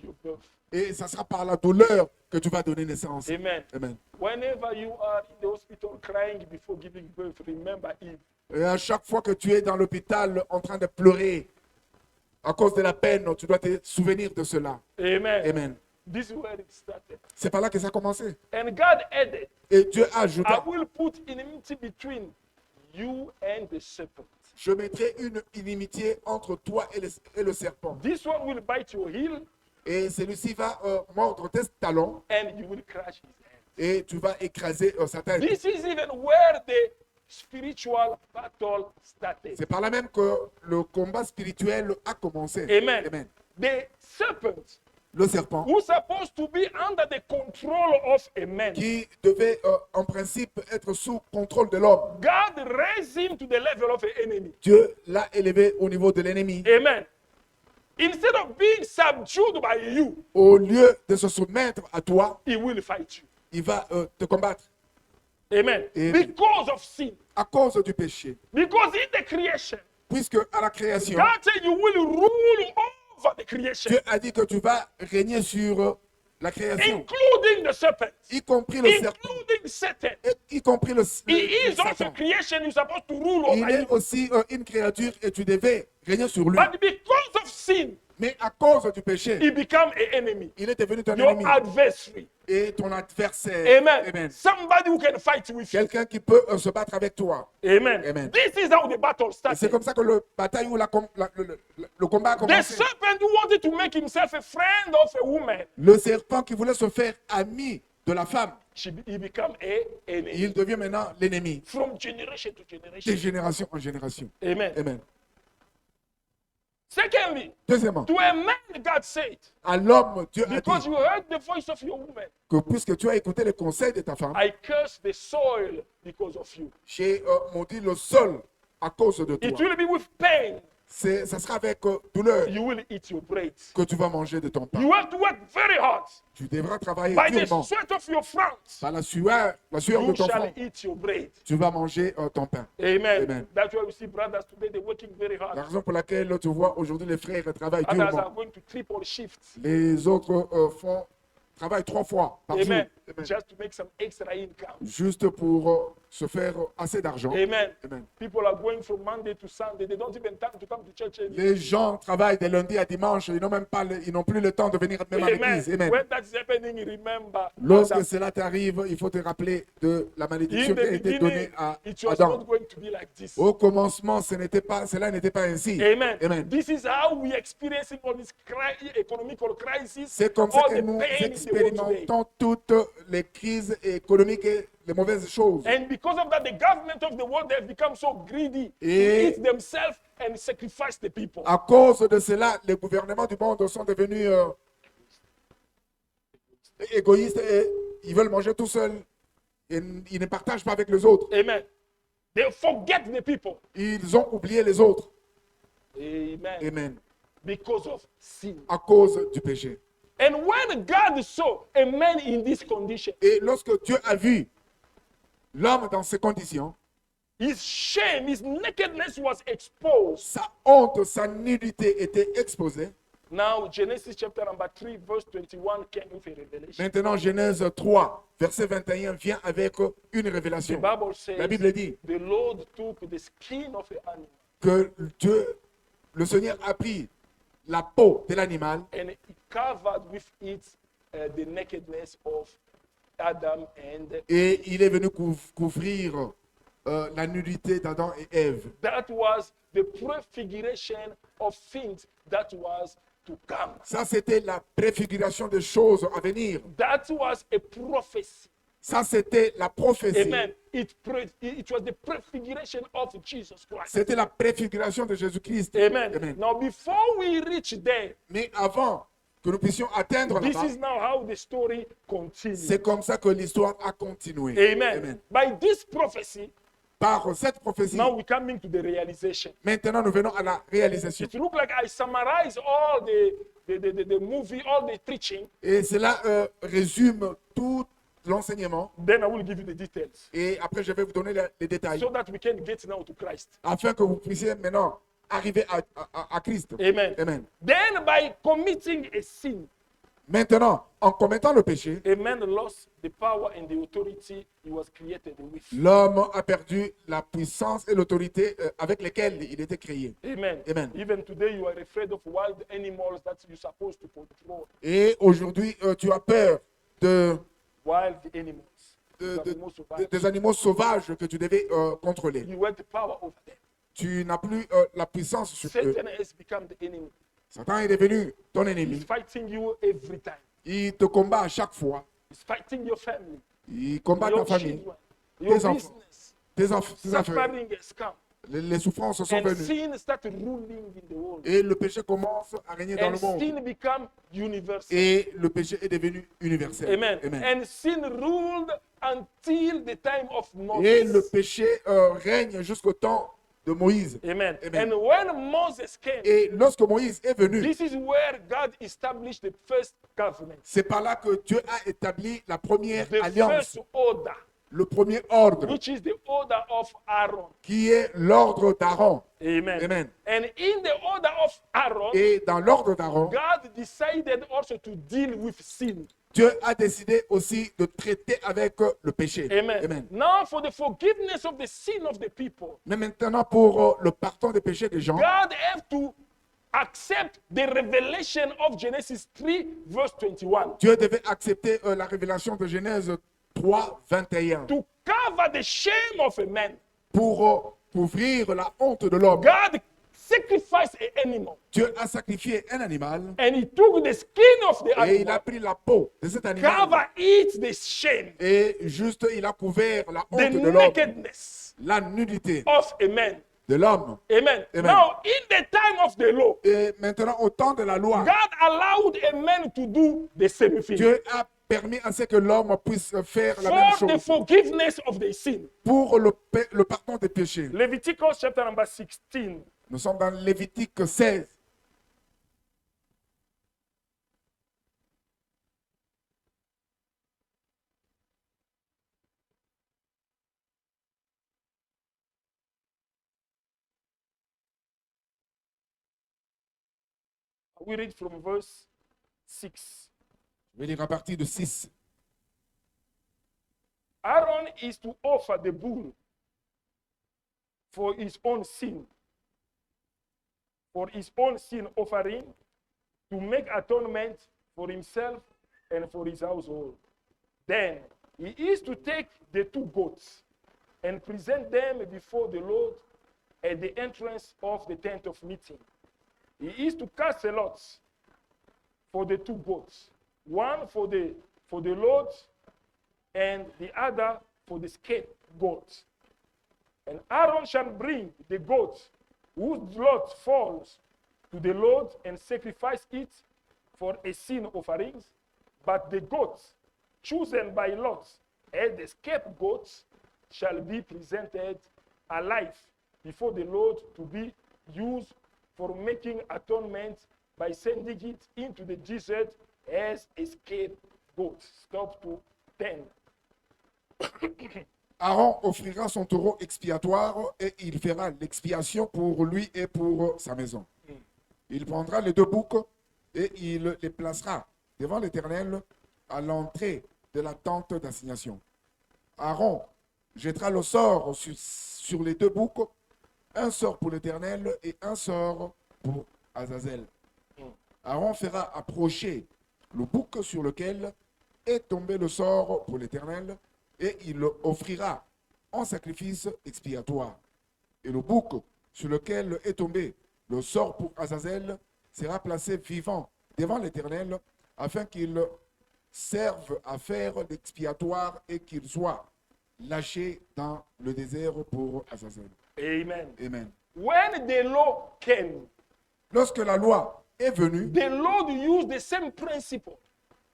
your birth. Et ça sera par la douleur que tu vas donner naissance. Amen. Amen. Whenever you are in the hospital crying before giving birth, remember Eve. Et à chaque fois que tu es dans l'hôpital en train de pleurer à cause de la peine, tu dois te souvenir de cela. Amen. Amen. This is where it started. C'est par là que ça a commencé. And God added, Et Dieu a I ajouté, will put enmity between you and the serpent. je mettrai une inimitié entre toi et le serpent. This one will bite your heel Et celui-ci va mordre tes talons and you will crush his head. et tu vas écraser sa tête. This is even where the spiritual battle started. C'est par là même que le combat spirituel a commencé. Amen. Amen. The serpent, Le serpent who's supposed to be under the control of a man, qui devait en principe être sous contrôle de l'homme. God raised him to the level of an enemy. Dieu l'a élevé au niveau de l'ennemi. Amen. Instead of being subdued by you, Au lieu de se soumettre à toi, he will fight you. il va te combattre Amen. Amen. Because of sin. à cause du péché. Because in the creation, Puisque à la création, God said you will rule over the creation, Dieu a dit que tu vas régner sur la création, including the serpent, y compris le serpent, including Satan. y compris le He is also Satan. creation. You're supposed to rule Il over est him. aussi une créature et tu devais régner sur lui. But because of sin, Mais à cause du péché, he became an enemy. il est devenu ton Your ennemi adversary. et ton adversaire. Amen. Amen. Somebody who can fight with you. Quelqu'un qui peut se battre avec toi. Amen. Amen. This is how the battle Et c'est started. comme ça que le bataille ou le combat a The commencé. serpent who wanted to make himself a friend of a woman, Le serpent qui voulait se faire ami de la femme, he became a enemy. il devient maintenant l'ennemi From generation to de generation. génération en génération. Amen. Amen. Secondly, Deuxièmement, to a man, God said, à l'homme, Dieu a because dit you heard the voice of your woman, que puisque tu as écouté les conseils de ta femme, I curse the soil because of you. j'ai maudit le sol à cause de It toi. will be with pain Ça sera avec douleur you will eat your bread. que tu vas manger de ton pain. You have to work very hard. Tu devras travailler By the durement. sweat of your front, Par la sueur de you ton shall front, eat your bread. tu vas manger ton pain. Amen. Amen. That's why we see brothers today, they're working very La hard. raison pour laquelle tu vois aujourd'hui les frères travaillent Others are durement. going to triple shifts. Les autres travaillent 3 fois par jour. Amen. Amen. Just to make some extra income. Juste pour se faire assez d'argent. Amen. Amen. People are going from Monday to Sunday. They don't even time to come to church anymore. Les gens travaillent de lundi à dimanche. Ils n'ont même pas, ils n'ont plus le temps de venir même à Amen. l'église. Amen. When that's happening, remember Lorsque that cela t'arrive, il faut te rappeler de la malédiction in qui a the été beginning, donnée à it was Adam. not going to be like this. Au commencement, cela n'était pas ainsi. Amen. Amen. This is how we experiencing all this economical crisis, C'est comme ça all que the nous pain in the world today. expérimentons toutes les crises économiques et les mauvaises choses. And because of that, the government of the world, they have become so greedy to Et- eat themselves and sacrifice the people. À cause de cela, les gouvernements du monde sont devenus égoïstes et ils veulent manger tout seuls. Et ils ne partagent pas avec les autres. Amen. They forget the people. Ils ont oublié les autres. Amen. Amen. Because of sin. À cause du péché. And when God saw a man in this condition, Et lorsque Dieu a vu l'homme dans ces conditions, his shame, his nakedness was exposed. sa honte, sa nudité était exposée. Now, Genesis chapter number 3, verse 21 came with a revelation. Maintenant, Genèse 3, verset 21 vient avec une The révélation. Bible says, La Bible dit the Lord took the skin of an animal que Dieu, le Seigneur a pris la peau de l'animal and he covered with it the nakedness of Adam and et il est venu couvrir la nudité d'Adam et Ève. that was the prefiguration of things that was to come. Ça, c'était la préfiguration des choses à venir. That was a prophecy. Ça, c'était la prophétie. Amen. It was the prefiguration of Jesus Christ. C'était la préfiguration de Jésus-Christ. Amen. Amen. Now, before we reach there, Mais avant que nous puissions atteindre this là-bas, is now how the story continues. c'est comme ça que l'histoire a continué. Amen. By this prophecy, Par cette prophétie, now we're coming to the realization. maintenant nous venons à la réalisation. It looks like I summarize all the movie, all the preaching, Et cela résume tout l'enseignement. then I will give you the details Et après, je vais vous donner les détails so that we can get now to Christ. afin que vous puissiez maintenant arriver à Christ. Amen. Amen. Then by committing a sin, Maintenant, en commettant le péché, a man lost the power and the authority he was created with. l'homme a perdu la puissance et l'autorité avec lesquelles il était créé. Amen. Amen. Even today you are afraid of wild animals that you're supposed to control. Et aujourd'hui, tu as peur Wild animals. Those animals survive. des animaux sauvages que tu devais contrôler. You had the power over them. Tu n'as plus la puissance sur eux. Satan has become the enemy. Satan est devenu ton He's ennemi. fighting you every time. Il te combat à chaque fois. He's fighting your family, Il combat your ta famille, children, your tes enfants. business. tes affaires. Suffering has come. Les souffrances sont And venues. sin started ruling in the world. Et le péché commence à régner dans And le monde. sin became universal. Et le péché est devenu universel. Amen. Amen. And sin ruled until the time of Et le Moses. péché règne jusqu'au temps de Moïse. Amen. Amen. And when Moses came, Et lorsque Moïse est venu, this is where God established the first covenant, c'est par là que Dieu a établi la première the alliance, first order, le premier ordre, which is the order of Aaron. qui est l'ordre d'Aaron. Amen. Amen. And in the order of Aaron, Et dans l'ordre d'Aaron, God decided also to deal with sin. Dieu a décidé aussi de traiter avec le péché. Amen. Amen. Now, for the forgiveness of the sin of the people, Mais maintenant, pour le pardon des péchés des gens, God have to accept the revelation of Genesis 3, verse 21, Dieu devait accepter la révélation de Genèse 3, 21 to cover the shame of a man. pour couvrir la honte de l'homme. God sacrificed an animal, Dieu a sacrifié un animal and he took the skin of the et il a animal, pris la peau de cet animal cover it the shame, et juste il a couvert la the honte de l'homme, nakedness la nudité of a man. de l'homme. Amen. Amen. Now, in the time of the law, Et maintenant, au temps de la loi, God allowed a man to do the same thing Dieu a permis à ce que l'homme puisse faire la même for the chose forgiveness of the sin. pour le pardon des péchés. Leviticus chapter number 16. Nous sommes dans Lévitique 16. We read from verse 6. Je vais lire à partir de 6. Aaron is to offer the bull for his own sin offering, to make atonement for himself and for his household. Then he is to take the two goats and present them before the Lord at the entrance of the tent of meeting. He is to cast a lot for the two goats, one for the Lord and the other for the scapegoat. And Aaron shall bring the goat whose lot falls to the Lord and sacrifice it for a sin offerings. But the goat chosen by lot as the scapegoat shall be presented alive before the Lord to be used for making atonement by sending it into the desert as a scapegoat. Stop to 10. Aaron offrira son taureau expiatoire et il fera l'expiation pour lui et pour sa maison. Il prendra les deux boucs et il les placera devant l'Éternel à l'entrée de la tente d'assignation. Aaron jettera le sort sur les deux boucs, un sort pour l'Éternel et un sort pour Azazel. Aaron fera approcher le bouc sur lequel est tombé le sort pour l'Éternel et il le offrira en sacrifice expiatoire. Et le bouc sur lequel est tombé le sort pour Azazel sera placé vivant devant l'Éternel afin qu'il serve à faire l'expiatoire et qu'il soit lâché dans le désert pour Azazel. Amen. Amen. When the law came, Lorsque la loi est venue, the Lord used the same principle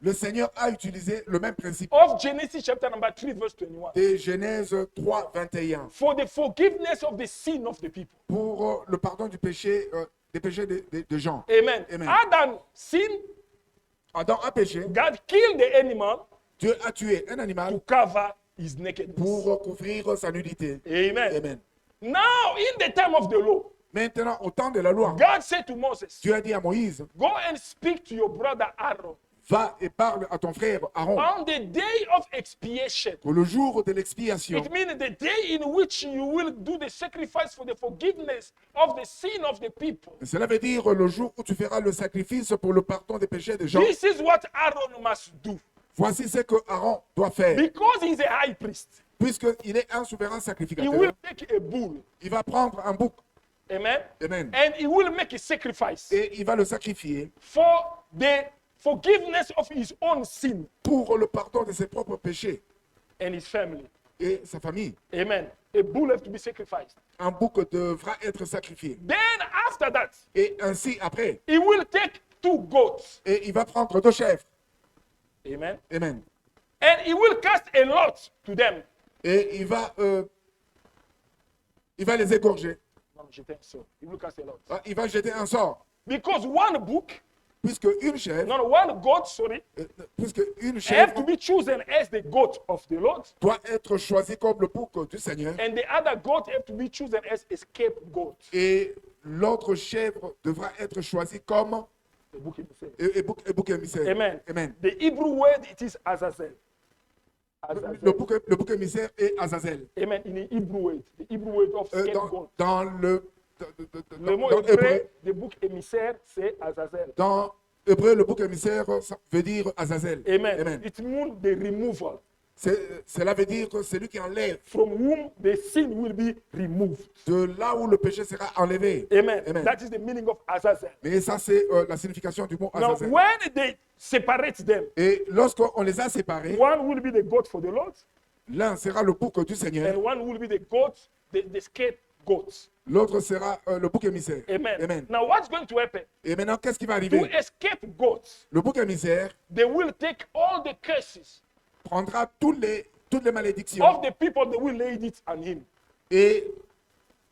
le Seigneur a utilisé le même principe of Genesis chapter number 3, verse 21, de Genèse 3, 21 for the forgiveness of the sin of the people. pour le pardon du péché, des péchés de gens. Amen. Amen. Adam sinned, Adam a péché, God killed the animal Dieu a tué un to animal cover his nakedness. pour couvrir sa nudité. Amen. Amen. Now, in the time of the law, Maintenant, au temps de la loi, God said to Moses, Dieu a dit à Moïse, go and speak to your brother Aaron va et parle à ton frère Aaron on the day of expiation. pour le jour de l'expiation. It means the day in which you will do the sacrifice for the forgiveness of the sin of the people. Cela veut dire le jour où tu feras le sacrifice pour le pardon des péchés des gens. This is what Aaron must do Voici ce que Aaron doit faire. because he's a high priest. Puisqu'il est un souverain He sacrificateur, will take a bull. il va prendre un bouc. Amen. Amen. And he will make a sacrifice Et il va le sacrifier for the forgiveness of his own sin pour le pardon de ses propres péchés and his family. et sa famille. Amen. A bull has to be sacrificed. Un bouc devra être sacrifié. Then after that, Et ainsi après, he will take two goats. et il va prendre deux chèvres. Amen. Amen. And he will cast a lot to them. Et il va les égorger. Non, je t'aime so. He will cast a lot. Il va jeter un sort. Because one book, Puisque une chèvre, one goat, sorry, puisque une have chèvre to be chosen as the goat of the Lord. doit être choisie comme le bouc du Seigneur. And the other goat have to be chosen as a scapegoat. Et l'autre chèvre devra être choisie comme The book is the same. bouc émissaire. Amen. Amen. The Hebrew word, it is Azazel. Azazel. Le bouc émissaire est Azazel. Amen. In the Hebrew word. The Hebrew word of scapegoat. Dans Le mot dans hébreu hébreu, de bouc émissaire, c'est Azazel. dans hébreu, le bouc émissaire, ça veut dire Azazel. Amen. Amen. It means the removal, Cela veut dire que c'est lui qui enlève from whom the sin will be removed. de là où le péché sera enlevé. Amen. Amen. That is the meaning of Azazel. Mais ça, c'est la signification du mot Now, Azazel. when they separate them, Et lorsqu'on les a séparés, one will be the goat for the Lord, l'un sera le bouc du Seigneur, and one will be the goat, the scapegoat. l'autre sera le bouc émissaire. Amen. Amen. Now, what's going to happen? Et maintenant, qu'est-ce qui va To arriver? a scapegoat, Le bouc émissaire they will take all the curses prendra toutes les malédictions of the people, they will lay it on him. et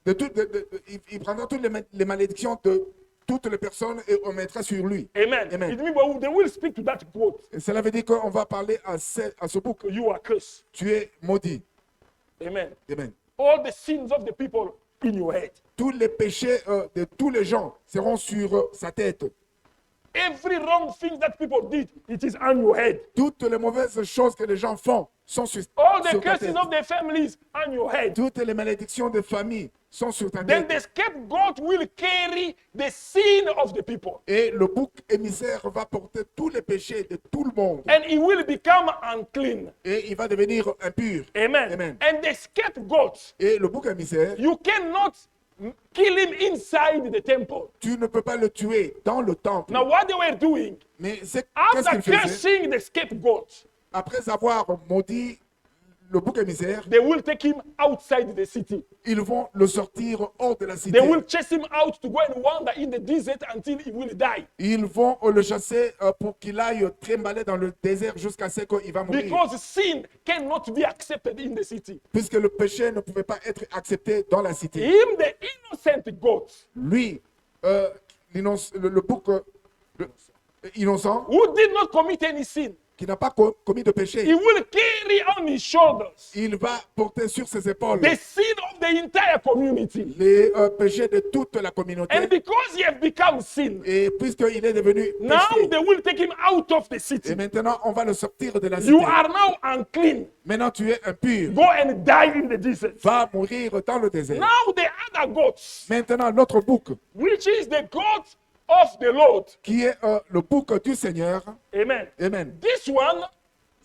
il prendra toutes les malédictions de toutes les personnes et on mettra sur lui. Amen. Amen. It means they will speak to that goat. Et cela veut dire qu'on va parler à ce bouc. You are cursed. Tu es maudit. Amen. Amen. All the sins of the people in your head. Tous les péchés de tous les gens seront sur sa tête. Every wrong thing that people did, it is on your head. Toutes les mauvaises choses que les gens font sont sur All the ta curses tête. of the families on your head. Toutes les malédictions de famille sont sur ta Then tête. the scapegoat will carry the sin of the people. Et le bouc émissaire va porter tous les péchés de tout le monde. And he will become unclean. Et il va devenir impur. Amen. Amen. And the scapegoat, Et le bouc émissaire, you cannot kill him inside the temple. tu ne peux pas le tuer dans le temple. Now, what they were doing, Mais qu'est-ce after qu'il faisait? cursing the scapegoat, Après avoir maudit le bouc émissaire, they will take him outside the city. ils vont le sortir hors de la cité. They will chase him out to go and wander in the desert until he will die. Ils vont le chasser pour qu'il aille trimballer dans le désert jusqu'à ce qu'il va mourir. Because sin cannot be accepted in the city. Puisque le péché ne pouvait pas être accepté dans la cité. Him, the innocent goat, Lui, le bouc innocent, who did not commit any sin, qui n'a pas commis de péché, he will carry on his shoulders il va porter sur ses épaules the sin of the entire community. les péchés de toute la communauté. And because he has become sin, Et puisqu'il est devenu now péché, they will take him out of the et city. maintenant on va le sortir de la You cité. are now unclean. Maintenant tu es impur. Go and die in the desert. Va mourir dans le désert. Now the other goats, Maintenant l'autre bouc, which is the goat of the Lord. qui est le bouc du Seigneur, Amen. amen. This one,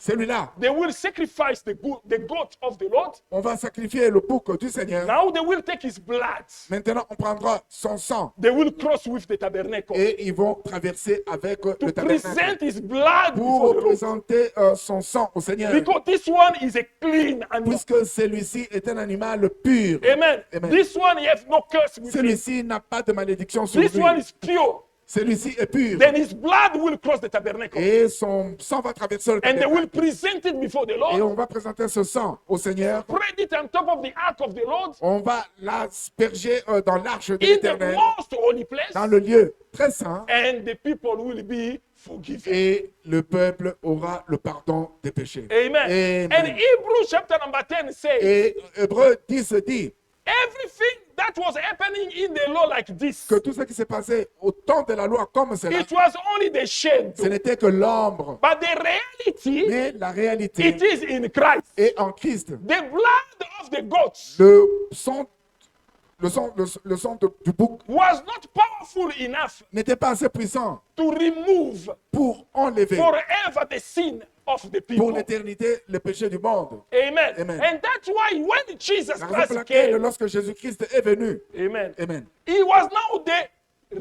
Celui-là, they will sacrifice the goat of the Lord. on va sacrifier le bouc du Seigneur. Now they will take his blood. Maintenant on prendra son sang They will cross with the tabernacle et ils vont traverser avec to le tabernacle present his blood pour before the Lord. présenter son sang au Seigneur. Because this one is a clean animal. Puisque celui-ci est un animal pur. Amen. Amen. This one, he has no curse with him. Celui-ci n'a pas de malédiction sur This one lui. is pure. Celui-ci est pur. Then his blood will cross the tabernacle. Et son sang va traverser le And they will tabernacle. present it before the Et Lord. on va présenter ce sang au Seigneur. Spread it on top of the ark of the Lord. On va l'asperger dans l'arche de In the l'Éternel, most holy place. dans le lieu très saint. And the people will be forgiven. Et le peuple aura le pardon des péchés. Amen. Amen. And Hebrews chapter number 10 says, Et Hébreux 10 dit everything that was happening in the law like this, que tout ce qui s'est passé au temps de la loi comme cela, it was only the shadow. ce n'était que l'ombre. But the reality, Mais la réalité it is in Christ. est en Christ. The blood of the goats Le sang du bouc was not powerful enough n'était pas assez puissant to remove pour enlever forever the sin of the pour people. l'éternité le péché du monde. Amen. Amen. And that's why when Jesus La raison pour Christ laquelle, came, lorsque Jésus-Christ est venu, amen, amen, he was now the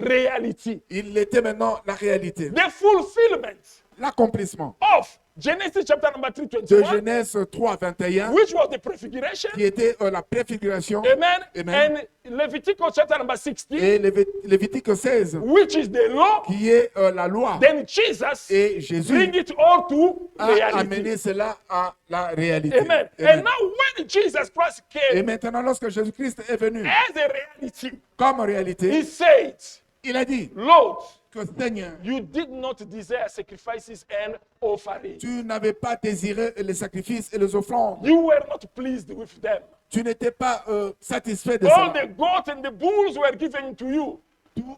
reality, il était maintenant la réalité, the fulfillment l'accomplissement of Genesis chapter number de 3:21, Genèse 3, 21, which was the prefiguration. qui était la préfiguration, Amen. Amen. And Leviticus chapter number 16, et Lévitique 16, which is the law. qui est la loi. Then Jesus Et Jésus bring it all to a reality. amené cela à la réalité. Amen. Amen. And now when Jesus Christ Et came maintenant, lorsque Jésus-Christ est venu as a reality, comme he réalité, said, il a dit Lord, que Seigneur, you did not desire sacrifices and offerings. tu n'avais pas désiré les sacrifices et les offrandes. You were not pleased with them. Tu n'étais pas satisfait de All cela. the goats and the bulls were given to you. Tout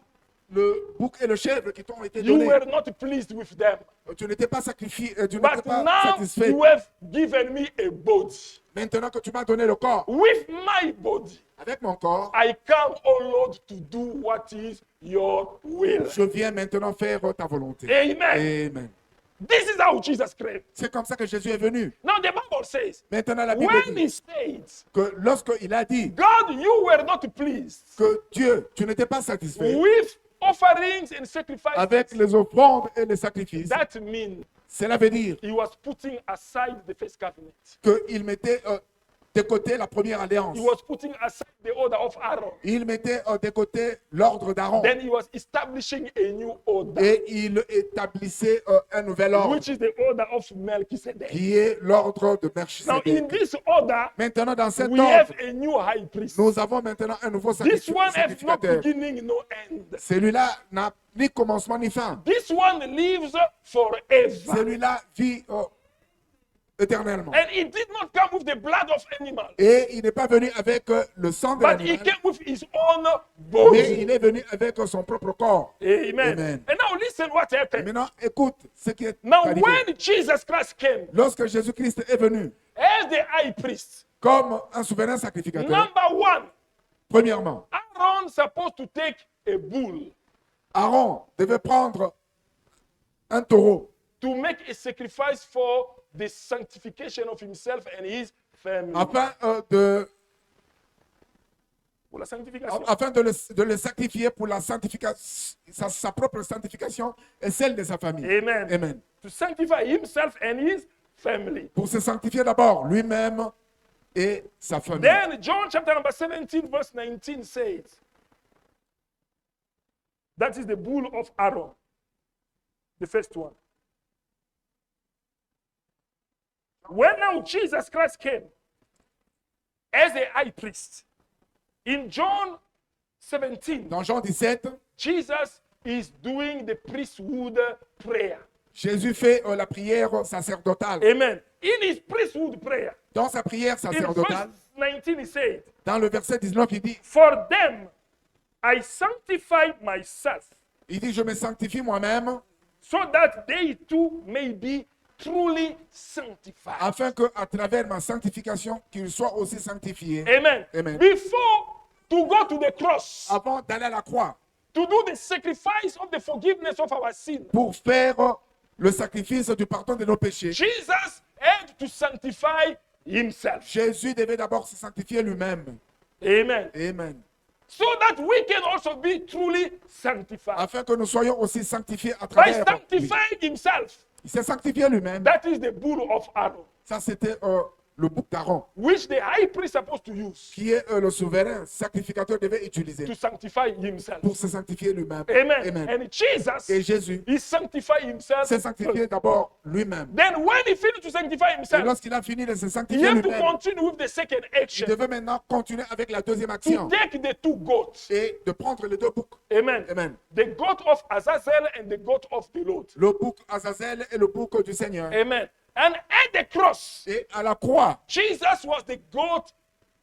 le bouc et le chèvre qui t'ont été You donnés, were not pleased with them. tu n'étais pas sacrifié, tu n'étais But pas now satisfait. you have given me a body. Maintenant que tu m'as donné le corps With my body, Avec mon corps, I come, O Lord, to do what is your will. je viens maintenant faire ta volonté. Amen. Amen. This is how Jesus came. C'est comme ça que Jésus est venu. Now the Bible says, Maintenant, la Bible when dit he said, que lorsqu'il a dit God, you were not pleased que Dieu, tu n'étais pas satisfait with offerings and sacrifices, avec les offrandes et les sacrifices, that means cela veut dire he was putting aside the first covenant. qu'il mettait de côté la première alliance. He was putting aside the order of Aaron. Il mettait de côté l'ordre d'Aaron. Then he was establishing a new order, Et il établissait un nouvel ordre, which is the order of Melchizedek. qui est l'ordre de Now, in Melchisedec. this order, Maintenant, dans cet we have ordre, a new high priest. nous avons maintenant un nouveau This one has no sacrificateur. beginning, no end. Celui-là n'a ni commencement ni fin. This one lives forever. Celui-là vit éternellement. And he did not come with the blood of animals, Et il n'est pas venu avec le sang de but he l'animal, came with his own mais body. il est venu avec son propre corps. Amen. Amen. And now listen what Et happened. maintenant, écoute ce qui est Now, arrivé. when Jesus Christ came Lorsque Jésus-Christ est venu as the high priest, comme un souverain sacrificateur, number one, premièrement, Aaron supposed to take a bull Aaron devait prendre un taureau to make a sacrifice for the sanctification of himself and his family. afin Pour la sanctification. de le sacrifier pour la sanctification, sa propre sanctification et celle de sa famille. Amen. Amen. To sanctify himself and his family. Pour se sanctifier d'abord lui-même et sa famille. Then John chapter number 17 verse 19 says, that is the bull of Aaron, the first one. When now Jesus Christ came as a high priest, in John 17, Dans Jean 17, Jesus is doing the priesthood prayer. Jésus fait la prière sacerdotale. Amen. In his priesthood prayer, Dans sa prière in verse sacerdotale, 19 he said, dans le verset 19, il dit, for them I sanctify myself, il dit, je me sanctifie moi-même so that they too may be truly sanctified. afin qu'à travers ma sanctification, qu'ils soient aussi sanctifiés. Amen. Amen. Before to go to the cross, Avant d'aller à la croix, to do the sacrifice of the forgiveness of our sin, pour faire le sacrifice du pardon de nos péchés, Jesus had to sanctify himself. Jésus devait d'abord se sanctifier lui-même. Amen. Amen. So that we can also be truly sanctified. Afin que nous soyons aussi sanctifiés à By travers lui. sanctifying himself, Il s'est sanctifié lui-même. that is the bull of Aaron, Ça, c'était le bouc d'Aaron, which the high priest supposed to use qui est le souverain sacrificateur devait utiliser to sanctify himself. pour se sanctifier lui-même. Amen. Amen. And Jesus, Et Jésus he sanctified himself. s'est sanctifié d'abord lui-même. Then when he finished to sanctify Et himself, lorsqu'il a fini de se he sanctifier had to lui-même, continue with the second il action, devait maintenant continuer avec la deuxième to action take the two goats. et de prendre les deux boucs. Amen. Amen. The goat of Azazel and the goat of the Lord. Le bouc Azazel et le bouc du Seigneur. Amen. And at the cross, Et à la croix, Jesus was the goat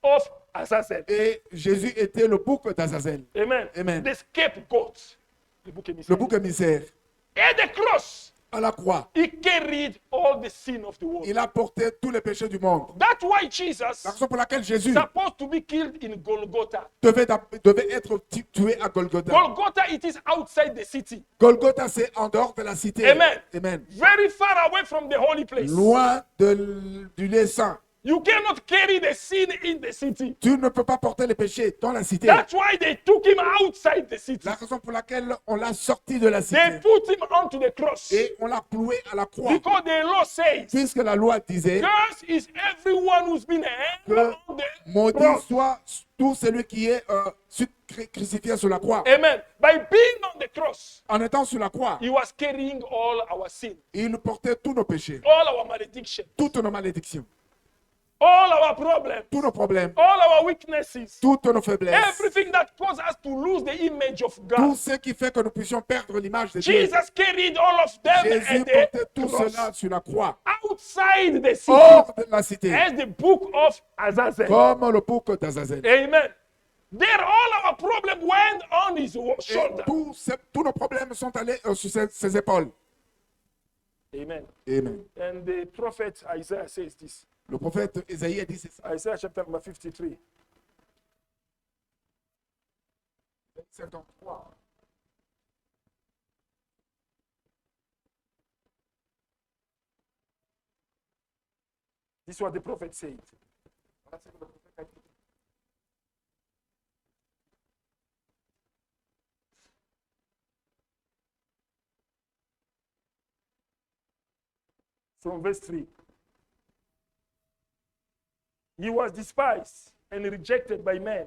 of Azazel. et Jésus était le bouc d'Azazel, Amen. Amen. The scapegoat. The book le émissaire. bouc émissaire. At the cross, À la croix, he carried all the sin of the world. il a porté tous les péchés du monde. That's why Jesus La raison pour laquelle Jésus supposed to be killed in Golgotha. devait être tué à Golgotha. Golgotha, it is outside the city, Golgotha, c'est en dehors de la cité. Amen. Amen. very far away from the holy place. Loin du lieu saint. You cannot carry the sin in the city. Tu ne peux pas porter les péchés dans la cité. That's why they took him outside the city. La raison pour laquelle on l'a sorti de la They cité. put him onto the cross. Et on l'a cloué à la croix. Because the law says, Puisque la loi disait curse is everyone who's been hanged que on the maudit cross. soit tout celui qui est crucifié sur la croix. Amen. By being on the cross, En étant sur la croix, he was carrying all our sin, il portait tous nos péchés, all our malediction, toutes nos malédictions, all our problems, tous nos problèmes, all our weaknesses, toutes nos faiblesses. everything that caused us to lose the image of Tout God. ce qui fait que nous puissions perdre l'image de Dieu. Jesus carried all of them Jésus at portait the tout cross, cela sur la croix, outside the city, hors de la cité, as the book of Azazel. comme le bouc d'Azazel. Amen. There, all our problem went on his Et shoulder. tous nos problèmes sont allés sur ses épaules. Amen. Amen. And the prophet Isaiah says this. Le prophète Isaïe dit c'est ça. Isaiah chapter number 53. 53. This is what the prophet said. Voilà ce que le prophète a dit. From verse 3. He was despised and rejected by men,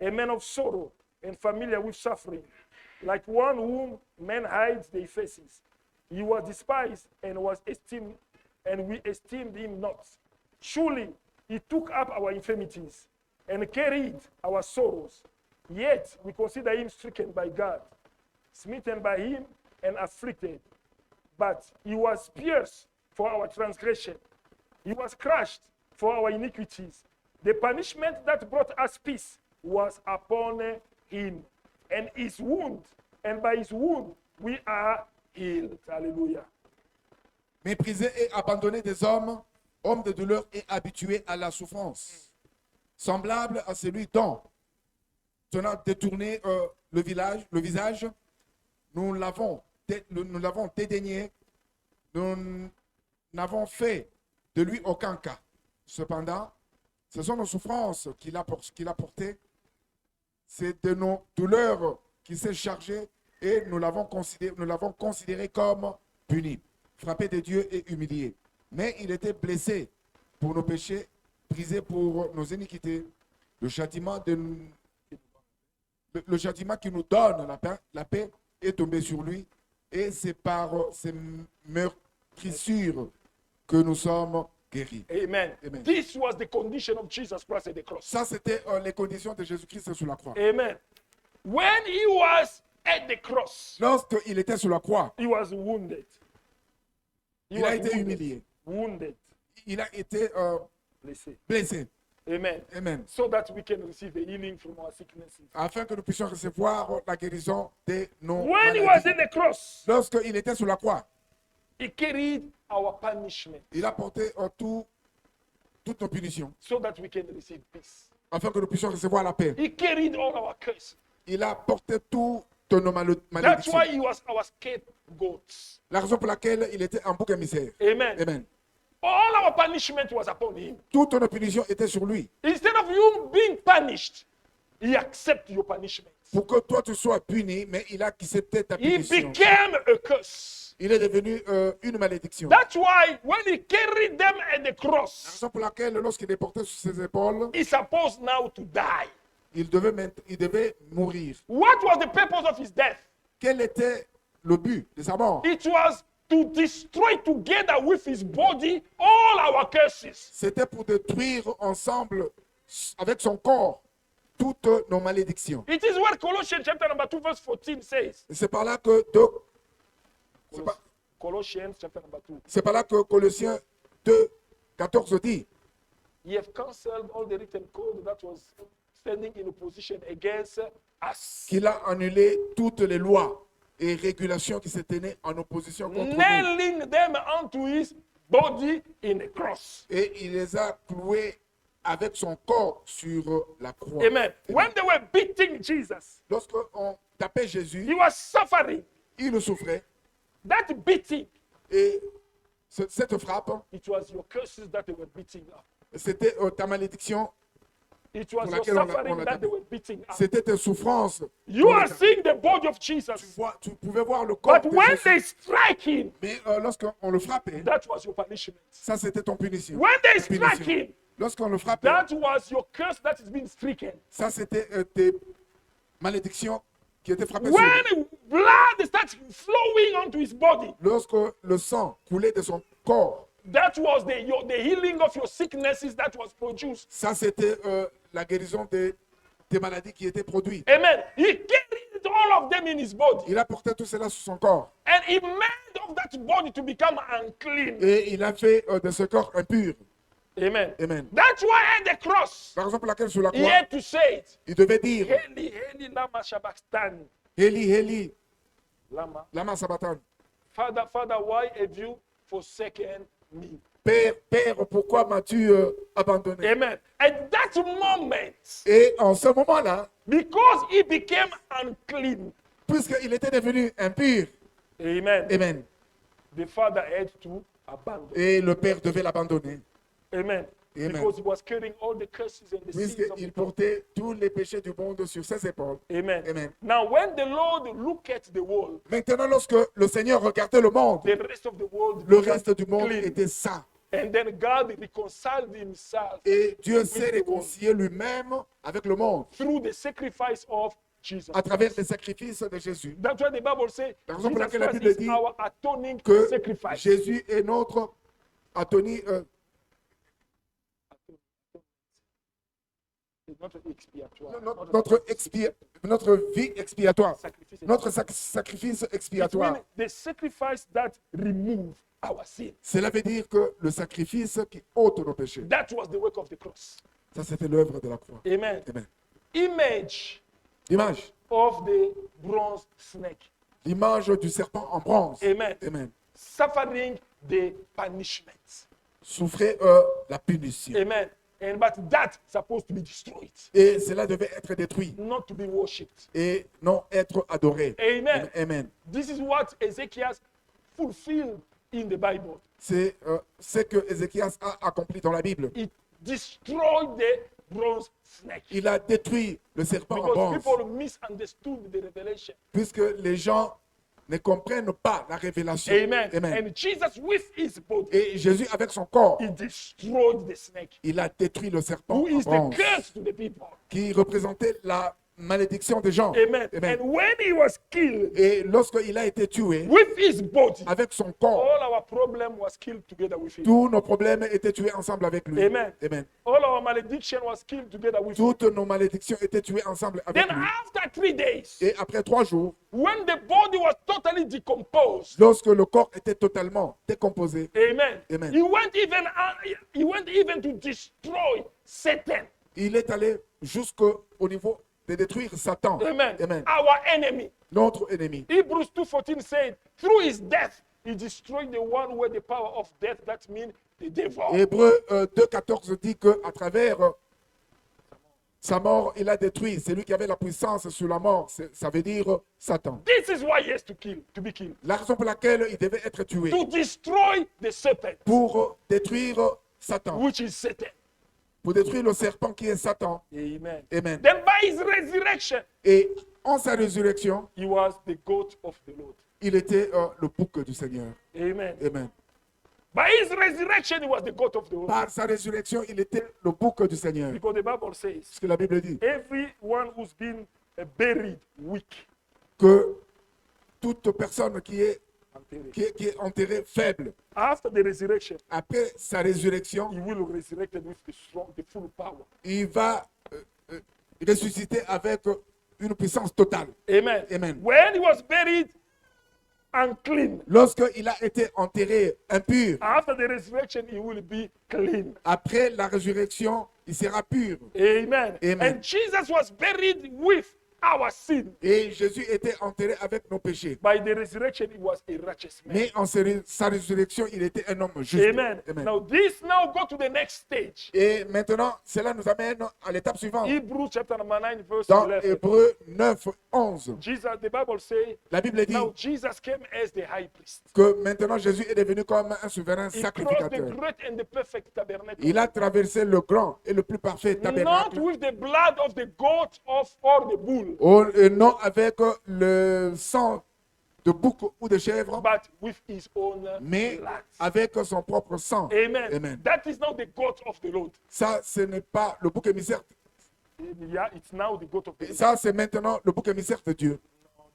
a man of sorrow and familiar with suffering, like one whom men hide their faces. He was despised and was esteemed, and we esteemed him not. Surely he took up our infirmities and carried our sorrows. Yet we consider him stricken by God, smitten by him and afflicted. But he was pierced for our transgression. He was crushed for our iniquities. The punishment that brought us peace was upon him. And his wound, and by his wound, we are healed. Hallelujah. Méprisé et abandonné des hommes, homme de douleur et habitué à la souffrance. Semblable à celui dont on a détourné le visage, nous l'avons dédaigné, nous n'avons fait de lui aucun cas. Cependant, ce sont nos souffrances qu'il a portées, c'est de nos douleurs qu'il s'est chargé et nous l'avons considéré comme puni, frappé de Dieu et humilié. Mais il était blessé pour nos péchés, brisé pour nos iniquités. Le châtiment qui nous donne la paix est tombé sur lui et c'est par ses meurtrissures que nous sommes guéris. Amen. Amen. This was the condition of Jesus Christ at the cross. Ça, c'était les conditions de Jésus-Christ sur la croix. Amen. When he was at the cross, Lorsqu'il était sur la croix, he was wounded. He il a was été wounded. humilié. Wounded. Il a été Blessé. blessé. Amen. Amen. So that we can receive the healing from our sicknesses. Afin que nous puissions recevoir la guérison de nos When he was maladies. at the cross, Lorsqu'il était sur la croix, he carried our punishment il a porté toutes nos punitions. so that we can receive peace. Afin que nous puissions recevoir la paix. He carried all our curses. Il a porté toutes nos That's malédictions. why he was our scapegoat. La raison pour laquelle il était un bouc émissaire. Amen. Amen. All our punishment was upon him. Toutes nos punitions étaient sur lui. Instead of you being punished, he accepted your punishment. Pour que toi tu sois puni, mais il a accepté ta He punition. became a curse. Il est devenu une malédiction. That's why when he carried them at the La cross, raison pour laquelle lorsqu'il est porté sur ses épaules, he's supposed now to die. il devait mourir. What was the purpose of his death? Quel était le but de sa mort? It was to destroy together with his body all our curses. C'était pour détruire ensemble, avec son corps, toutes nos malédictions. It is what Colossians chapter number 2 verse 14 says. Et c'est par là que Colossians chapter number 2. c'est par là que Colossiens 2, 14 dit, Ye have cancelled all the written code that was standing in opposition against us, qu'il a annulé toutes les lois et régulations qui se tenaient en opposition contre nous. nailing them onto his body in a cross. Et il les a cloués avec son corps sur la croix. Amen. When they were beating Jesus, Lorsqu'on tapait he Jésus, was suffering. il souffrait. That beating, Et cette frappe, it was your curses that they were beating up. c'était ta malédiction, It was Pour your laquelle on suffering a that tapé. they were beating up. c'était tes souffrances. You are seeing the body of Tu Jesus. pouvais voir le corps But de when Jésus. they strike him, Mais lorsqu'on le frappait, that was your punishment. ça c'était ton punition. When they Ta punition. strike him, Lorsqu'on le frappait, that was your curse that is being stricken. ça c'était tes malédictions qui étaient frappées sur lui. When blood starts flowing onto his body, Lorsque le sang coulait de son corps, that was the healing of your sicknesses that was produced. ça c'était la guérison des maladies qui étaient produites. Amen. He carried all of them in his body. Il a porté tout cela sur son corps. And he made of that body to become unclean. Et il a fait de ce corps impur. Amen. Amen. That's why at the cross, La raison pour laquelle sur la he croix, had to say it. il devait dire Heli, Heli, lama sabachthani. Eli, Eli, Lama. lama sabachthani. Father, Father, why have you forsaken me? Père, Père, pourquoi m'as-tu abandonné? Amen. At that moment, Et en ce moment-là, Because he became unclean. Puisqu'il était devenu impur. Amen. Amen. The father had to abandon. Et le père devait l'abandonner. Amen. Amen. Because he was carrying all the curses and the sins of the Puisqu'il world. portait tous les péchés du monde sur ses épaules. Amen. Amen. Now, when the Lord looked at the world, Maintenant, lorsque le Seigneur regardait le monde, the rest of the world le became reste du monde clean. était saint. And then God reconciled himself Et Dieu s'est the world réconcilié lui-même avec le monde through the sacrifice of Jesus. à travers les sacrifices de Jésus. That's why the Bible says La raison pour Jesus laquelle la Christ Bible is dit our atoning Que sacrifice. Jésus est notre atonie, It's not expiatoire. notre vie expiatoire, Sacrifice. notre sacrifice It expiatoire. means the sacrifice that removes our sin. Cela veut dire que le sacrifice qui ôte nos péchés, That was the work of the cross. ça c'était l'œuvre de la croix. Amen. Amen. Image L'image, of the bronze snake. l'image du serpent en bronze. Amen. Amen. Suffering the punishment. Souffrait la punition. Amen. And but that's supposed to be destroyed, Et cela devait être détruit not to be worshipped. et non être adoré. Amen. Amen. This is what Ezekiel fulfilled in the Bible. C'est ce que Ézéchias a accompli dans la Bible. It destroyed the bronze snake. Il a détruit le serpent en Because bronze. people misunderstood the revelation. Puisque les gens ne comprennent pas la révélation. Amen. Amen. And Jesus, with his body, Et Jésus, avec son corps, he destroyed the snake, il a détruit le serpent who en is the bronze, curse to the people. qui représentait la malédiction des gens. Amen. Amen. And when he was killed Et lorsqu'il a été tué, with his body, avec son corps, all our problem was killed together with him. tous nos problèmes étaient tués ensemble avec lui. Amen. Amen. All our malediction was killed together with him. Toutes nos malédictions étaient tuées ensemble avec Then lui. after 3 days, Et après 3 jours, when the body was totally decomposed, lorsque le corps était totalement décomposé, amen, Amen. he went even to destroy Satan, il est allé jusqu'au niveau de détruire Satan. amen, Amen. our enemy. Notre ennemi. Hebrews 2:14 said, through his death, he destroyed the one who had the power of death. That means the devil. Hébreux 2,14 dit qu'à travers sa mort, il a détruit celui qui avait la puissance sur la mort. Ça veut dire Satan. This is why he has to be killed. La raison pour laquelle il devait être tué. To destroy the serpent, Pour détruire Satan. which is Satan. Pour détruire le serpent qui est Satan. Amen. Amen. Then by his resurrection, Et en sa résurrection, he was the goat of the Lord. il était le bouc du Seigneur. Amen. Amen. By his resurrection, he was the goat of the Lord. Par sa résurrection, il était le bouc du Seigneur. Because the Bible says, Ce que la Bible dit. everyone who's been buried weak, Que toute personne qui est enterré. qui est enterré faible, After the resurrection, après sa résurrection, he will resurrect with the full power. il va ressusciter avec une puissance totale. Amen. Amen. When he was buried unclean, Lorsqu'il a été enterré impur, after the resurrection, he will be clean. après la résurrection, il sera pur. Amen. Amen. And Jesus was buried with our sin. Et Jésus était enterré avec nos péchés. By the resurrection, he was a righteous man. Mais en sa résurrection, il était un homme juste. Amen. Amen. Now go to the next stage. Et maintenant, cela nous amène à l'étape suivante. Hebrews chapter number 9, verse Dans 11. Hébreux 9, 11, Jesus, the Bible says, la Bible dit now Jesus came as the high priest. que maintenant Jésus est devenu comme un souverain He crossed the sacrificateur. great and the perfect tabernacle. Il a traversé le grand et le plus parfait Not tabernacle. with the blood of the goat or the bull, Et non avec le sang de bouc ou de chèvre, but with his own mais blood. avec son propre sang. Amen. Amen. That is now the goat of the Lord. Ça, ce n'est pas le bouc émissaire. Yeah, it's now the goat of the Et Lord. ça, c'est maintenant le bouc émissaire de Dieu.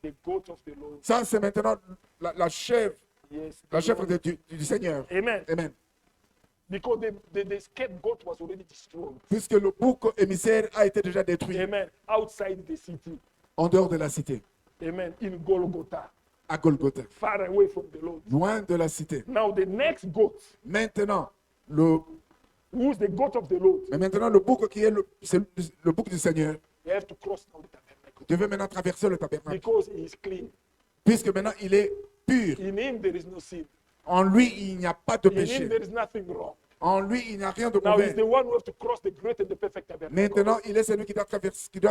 The goat of the Lord. Ça, c'est maintenant la chèvre, Yes. la the chèvre Lord. du Seigneur. Amen. Amen. Because the scapegoat was already destroyed. Puisque le bouc émissaire a été déjà détruit Amen. Outside the city. en dehors de la cité, Amen. In Golgotha. à Golgotha, Far away from the Lord. loin de la cité. Now the next goat, Maintenant, who's the goat of the Lord, mais maintenant, le bouc qui est c'est le bouc du Seigneur, you have to cross now the tabernacle. devait maintenant traverser le tabernacle. Because he is clean. Puisque maintenant, il est pur. In him there is no sin. En lui, il n'y a pas de In him péché. there is nothing wrong. En lui, il n'y a rien de Now he's mauvais. the one who has to cross the great and the perfect tabernacle. Maintenant, il est celui qui doit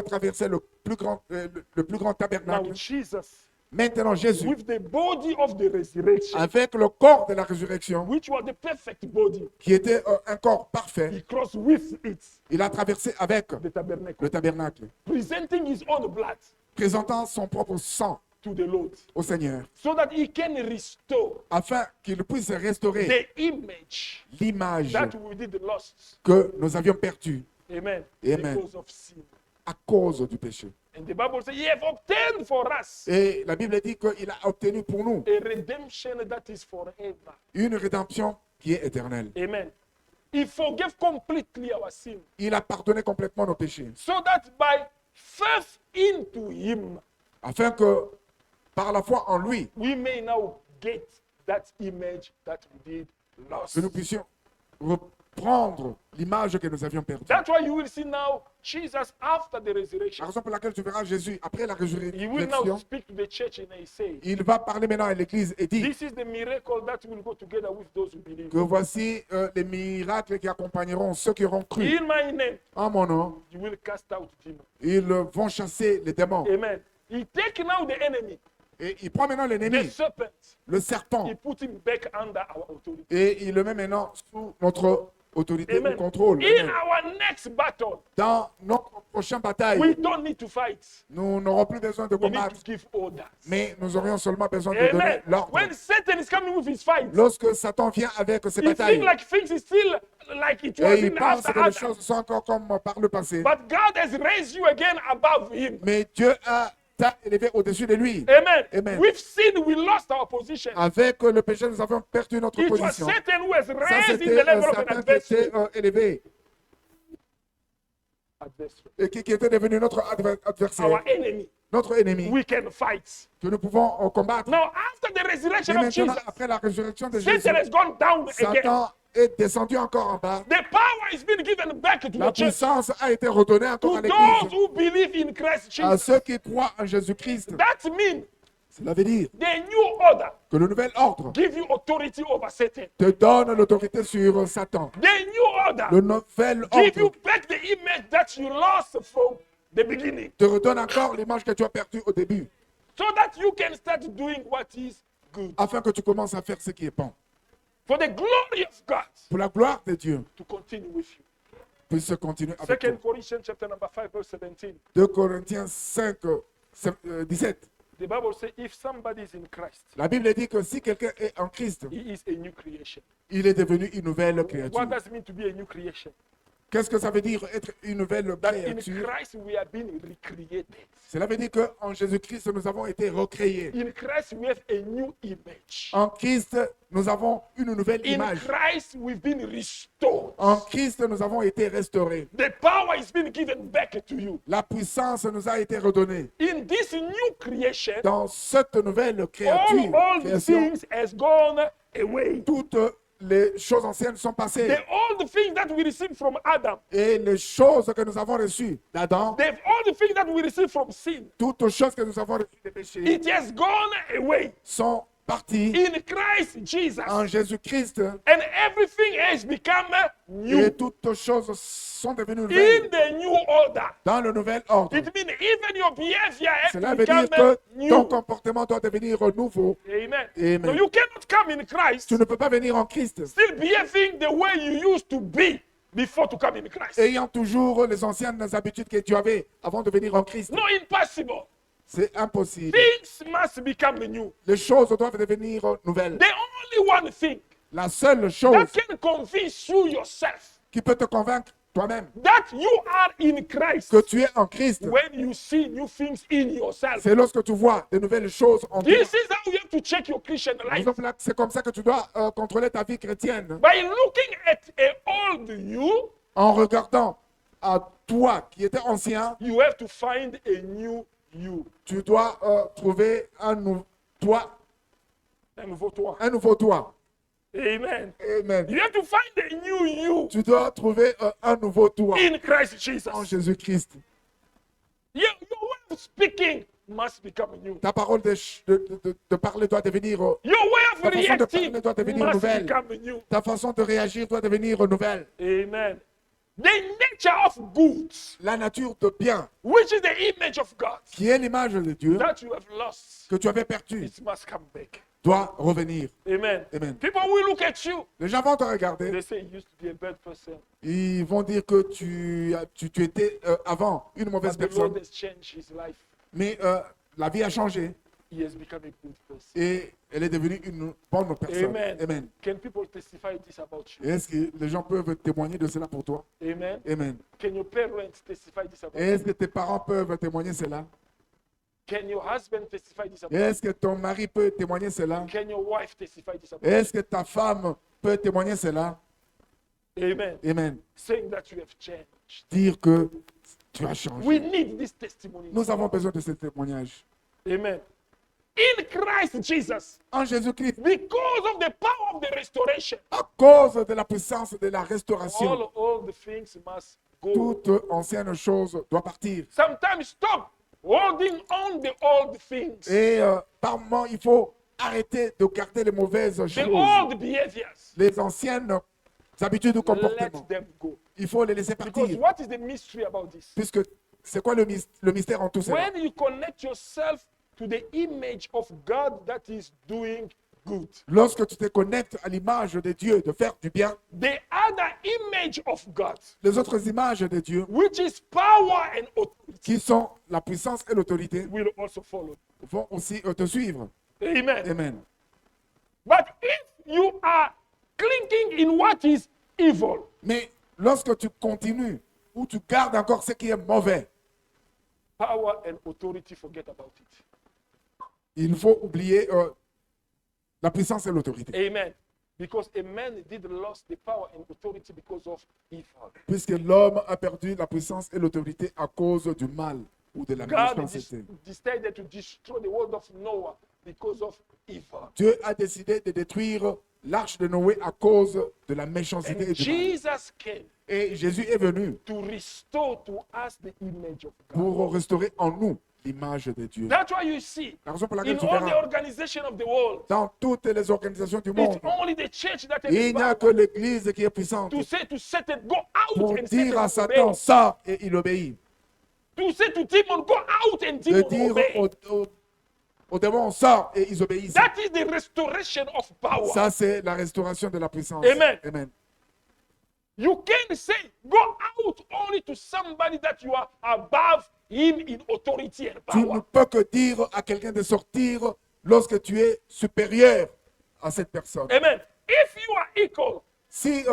traverser le plus grand Now tabernacle. Jesus, Maintenant, Jésus, with the body of the resurrection, avec le corps de la résurrection, which was the perfect body, qui était un corps parfait, he crossed with it il a traversé avec the tabernacle, le tabernacle, presenting his own blood présentant son propre sang to the Lord, au Seigneur, so that he can restore afin qu'il puisse restaurer the image l'image that we did lost. que nous avions perdue Amen. Amen. Because of sin. à cause du péché. And the Bible says, He have obtained for us Et la Bible dit qu'il a obtenu pour nous a redemption that is forever. une rédemption qui est éternelle. Amen. He forgave completely our sin, Il a pardonné complètement nos péchés, so that by faith into Him, afin que par la foi en lui, we may now get that image that we did lost. que nous puissions reprendre l'image que nous avions perdue. That's why you will see now Jesus after the La resurrection. raison pour laquelle tu verras Jésus après la He will now résurrection, speak to the church and he say, il va parler maintenant à l'église et dit this is the miracle that will go together with those who believe. que voici les miracles qui accompagneront ceux qui auront cru In my name, en mon nom. you will cast out demons. Ils vont chasser les démons. Amen. He take now the enemy, Et il prend maintenant the l'ennemi, serpent, le serpent, he put him back under our authority. et il le met maintenant sous notre autorité Amen. ou contrôle. In Amen. our next battle, Dans notre prochaine bataille, we don't need to fight. nous n'aurons plus besoin de We need combattre, to give orders. mais nous aurions seulement besoin de donner Amen. l'ordre. When Satan is coming with his fight, Lorsque Satan vient avec ses he batailles, think like things is still like it et was il in pense after que les Adam. choses sont encore comme par le passé, But God has raised you again above him. mais Dieu t'a élevé au-dessus de lui. Amen. Amen. With sin, we lost our position. Avec le péché, nous avons perdu notre It was position. Satan who has Ça, raised in c'était the level of an Satan qui adversary. était élevé et qui était devenu notre adversaire, Our enemy. notre ennemi, We can fight. que nous pouvons combattre. Now, after the Et resurrection of maintenant, Jesus, après la résurrection de Jésus, Satan has gone down again. Satan est descendu encore en bas. The power is being given back to La the church. puissance a été redonnée encore à To those l'Église, who believe in Christ à Jesus. ceux qui croient en Jésus-Christ. That means Cela veut dire the new order que le nouvel ordre give you authority over Satan. te donne l'autorité sur Satan. The new order Le nouvel give you ordre back the image that you lost from the beginning, te redonne encore l'image que tu as perdue au début, so that you can start doing what is good afin que tu commences à faire ce qui est bon. for the glory of God Pour la gloire de Dieu, to continue with you. puisse continuer avec toi. 2 Corinthians chapter number 5 verse 17. 2 Corinthiens 5, 17. The Bible says if somebody is in Christ, La Bible dit que si quelqu'un est en Christ, he is a new creation. il est devenu une nouvelle What créature. does it mean to be a new creation? Qu'est-ce que ça veut dire être une nouvelle That in créature? Christ we have been recreated. Cela veut dire qu'en Jésus-Christ, nous avons été recréés. In Christ we have a new image. En Christ, nous avons une nouvelle In image. Christ we've been restored. En Christ, nous avons été restaurés. The power is being given back to you. La puissance nous a été redonnée. In this new creation, Dans cette nouvelle all créature, old création, things has gone away. toutes les choses anciennes sont passées. The old things that we received from Adam, Et les choses que nous avons reçues d'Adam, the old things that we received from sin, toutes choses que nous avons reçues des péchés, it has gone away. sont parties In Christ Jesus, en Jésus-Christ. and everything has become new. Et toutes choses sont devenues In nouvelles the new order, dans le nouvel ordre. it means even your behavior has Cela to veut dire become que ton new. comportement doit devenir nouveau. Amen. Amen. So you cannot come in Christ Tu ne peux pas venir en Christ still behaving the way you used to be before to come in Christ. ayant toujours les anciennes habitudes que tu avais avant de venir en Christ. No, impossible. C'est impossible. Things must become new. Les choses doivent devenir nouvelles. The only one thing La seule that chose can convince you yourself qui peut te convaincre toi-même that you are in Christ que tu es en Christ, when you see new things in yourself. c'est lorsque tu vois de nouvelles choses en toi. This is how you have to check your Christian Par life. exemple, là, c'est comme ça que tu dois contrôler ta vie chrétienne By looking at a old you, en regardant à toi qui étais ancien. you have to find a new you. Tu dois trouver toi, Un nouveau toi. un nouveau toi. Amen. Amen. You have to find a new you Tu dois trouver un nouveau toi in Christ en Jesus. Jésus-Christ. Your way of speaking must become new. Ta parole de parler doit devenir, Your way of ta façon de reacting parler doit devenir must nouvelle. become new. Ta façon de réagir doit devenir nouvelle. Amen. The nature of good, La nature de bien, which is the image of God, qui est l'image de Dieu, that you have lost, que tu avais perdu, it must come back. doit revenir. Amen. Amen. People will look at you. Les gens vont te They regarder. say you used to be a bad person, Ils vont dire que tu étais avant une mauvaise but the Lord personne. has changed his life. Mais la vie a changé He has become a good person. et elle est devenue une bonne personne. Amen. Amen. Can people testify this about you? Et est-ce que les gens peuvent témoigner de cela pour toi? Amen. Amen. Can your parents testify this about Et you? est-ce que tes parents peuvent témoigner cela? Can your husband testify this Et about you? est-ce que ton mari peut témoigner cela? Can your wife testify this about Et est-ce que ta femme peut témoigner cela? you? Amen. Amen. Saying that you have changed. Dire que tu as We changé. need this testimony. Nous avons besoin de ce témoignage. Amen. In Christ Jesus, En Jésus-Christ, because of the power of the restoration, à cause de la puissance de la restauration, all the things must go. toute ancienne chose doit partir. Sometimes stop holding on the old things, Et par moment, il faut arrêter de garder les mauvaises the choses, old behaviors. les anciennes habitudes ou Let comportements. them go. Il faut les laisser Because partir. what is the mystery about this? Puisque c'est quoi le mystère en tout cela? When you connect yourself to the image of God that is doing good, Lorsque tu te connectes à l'image de Dieu, de faire du bien, the other image of God, les autres images de Dieu, which is power and authority, qui sont la puissance et l'autorité, will also follow. vont aussi te suivre. Amen. Amen. But if you are clinking in what is evil, Mais lorsque tu continues ou tu gardes encore ce qui est mauvais, power and authority, forget about it. il faut oublier la puissance et l'autorité. Amen. Because a man did lost the power and authority because of evil. Puisque l'homme a perdu la puissance et l'autorité à cause du mal ou de la God méchanceté. decided to destroy the world of Noah because of evil. Dieu a décidé de détruire l'arche de Noé à cause de la méchanceté And et du mal. Jesus came Et Jésus est venu to restore to us the image of God. pour restaurer en nous l'image de Dieu. That's why you see, La raison pour in laquelle tu all the verras, organization of the world, dans toutes les organisations du it's monde, only the church that has il n'y a the que power l'Église qui est puissante to say to Satan, go out pour and dire à Satan Satan, obey. sors et il obéit. To say to demon, go out and De demon dire obey. aux démons, sors et ils obéissent. That is the restoration of power. Ça, c'est la restauration de la puissance. Amen. Amen. You can say, go out only to somebody that you are above him in authority and Tu ne power. peux que dire à quelqu'un de sortir lorsque tu es supérieur à cette personne. Amen. If you are equal, Si,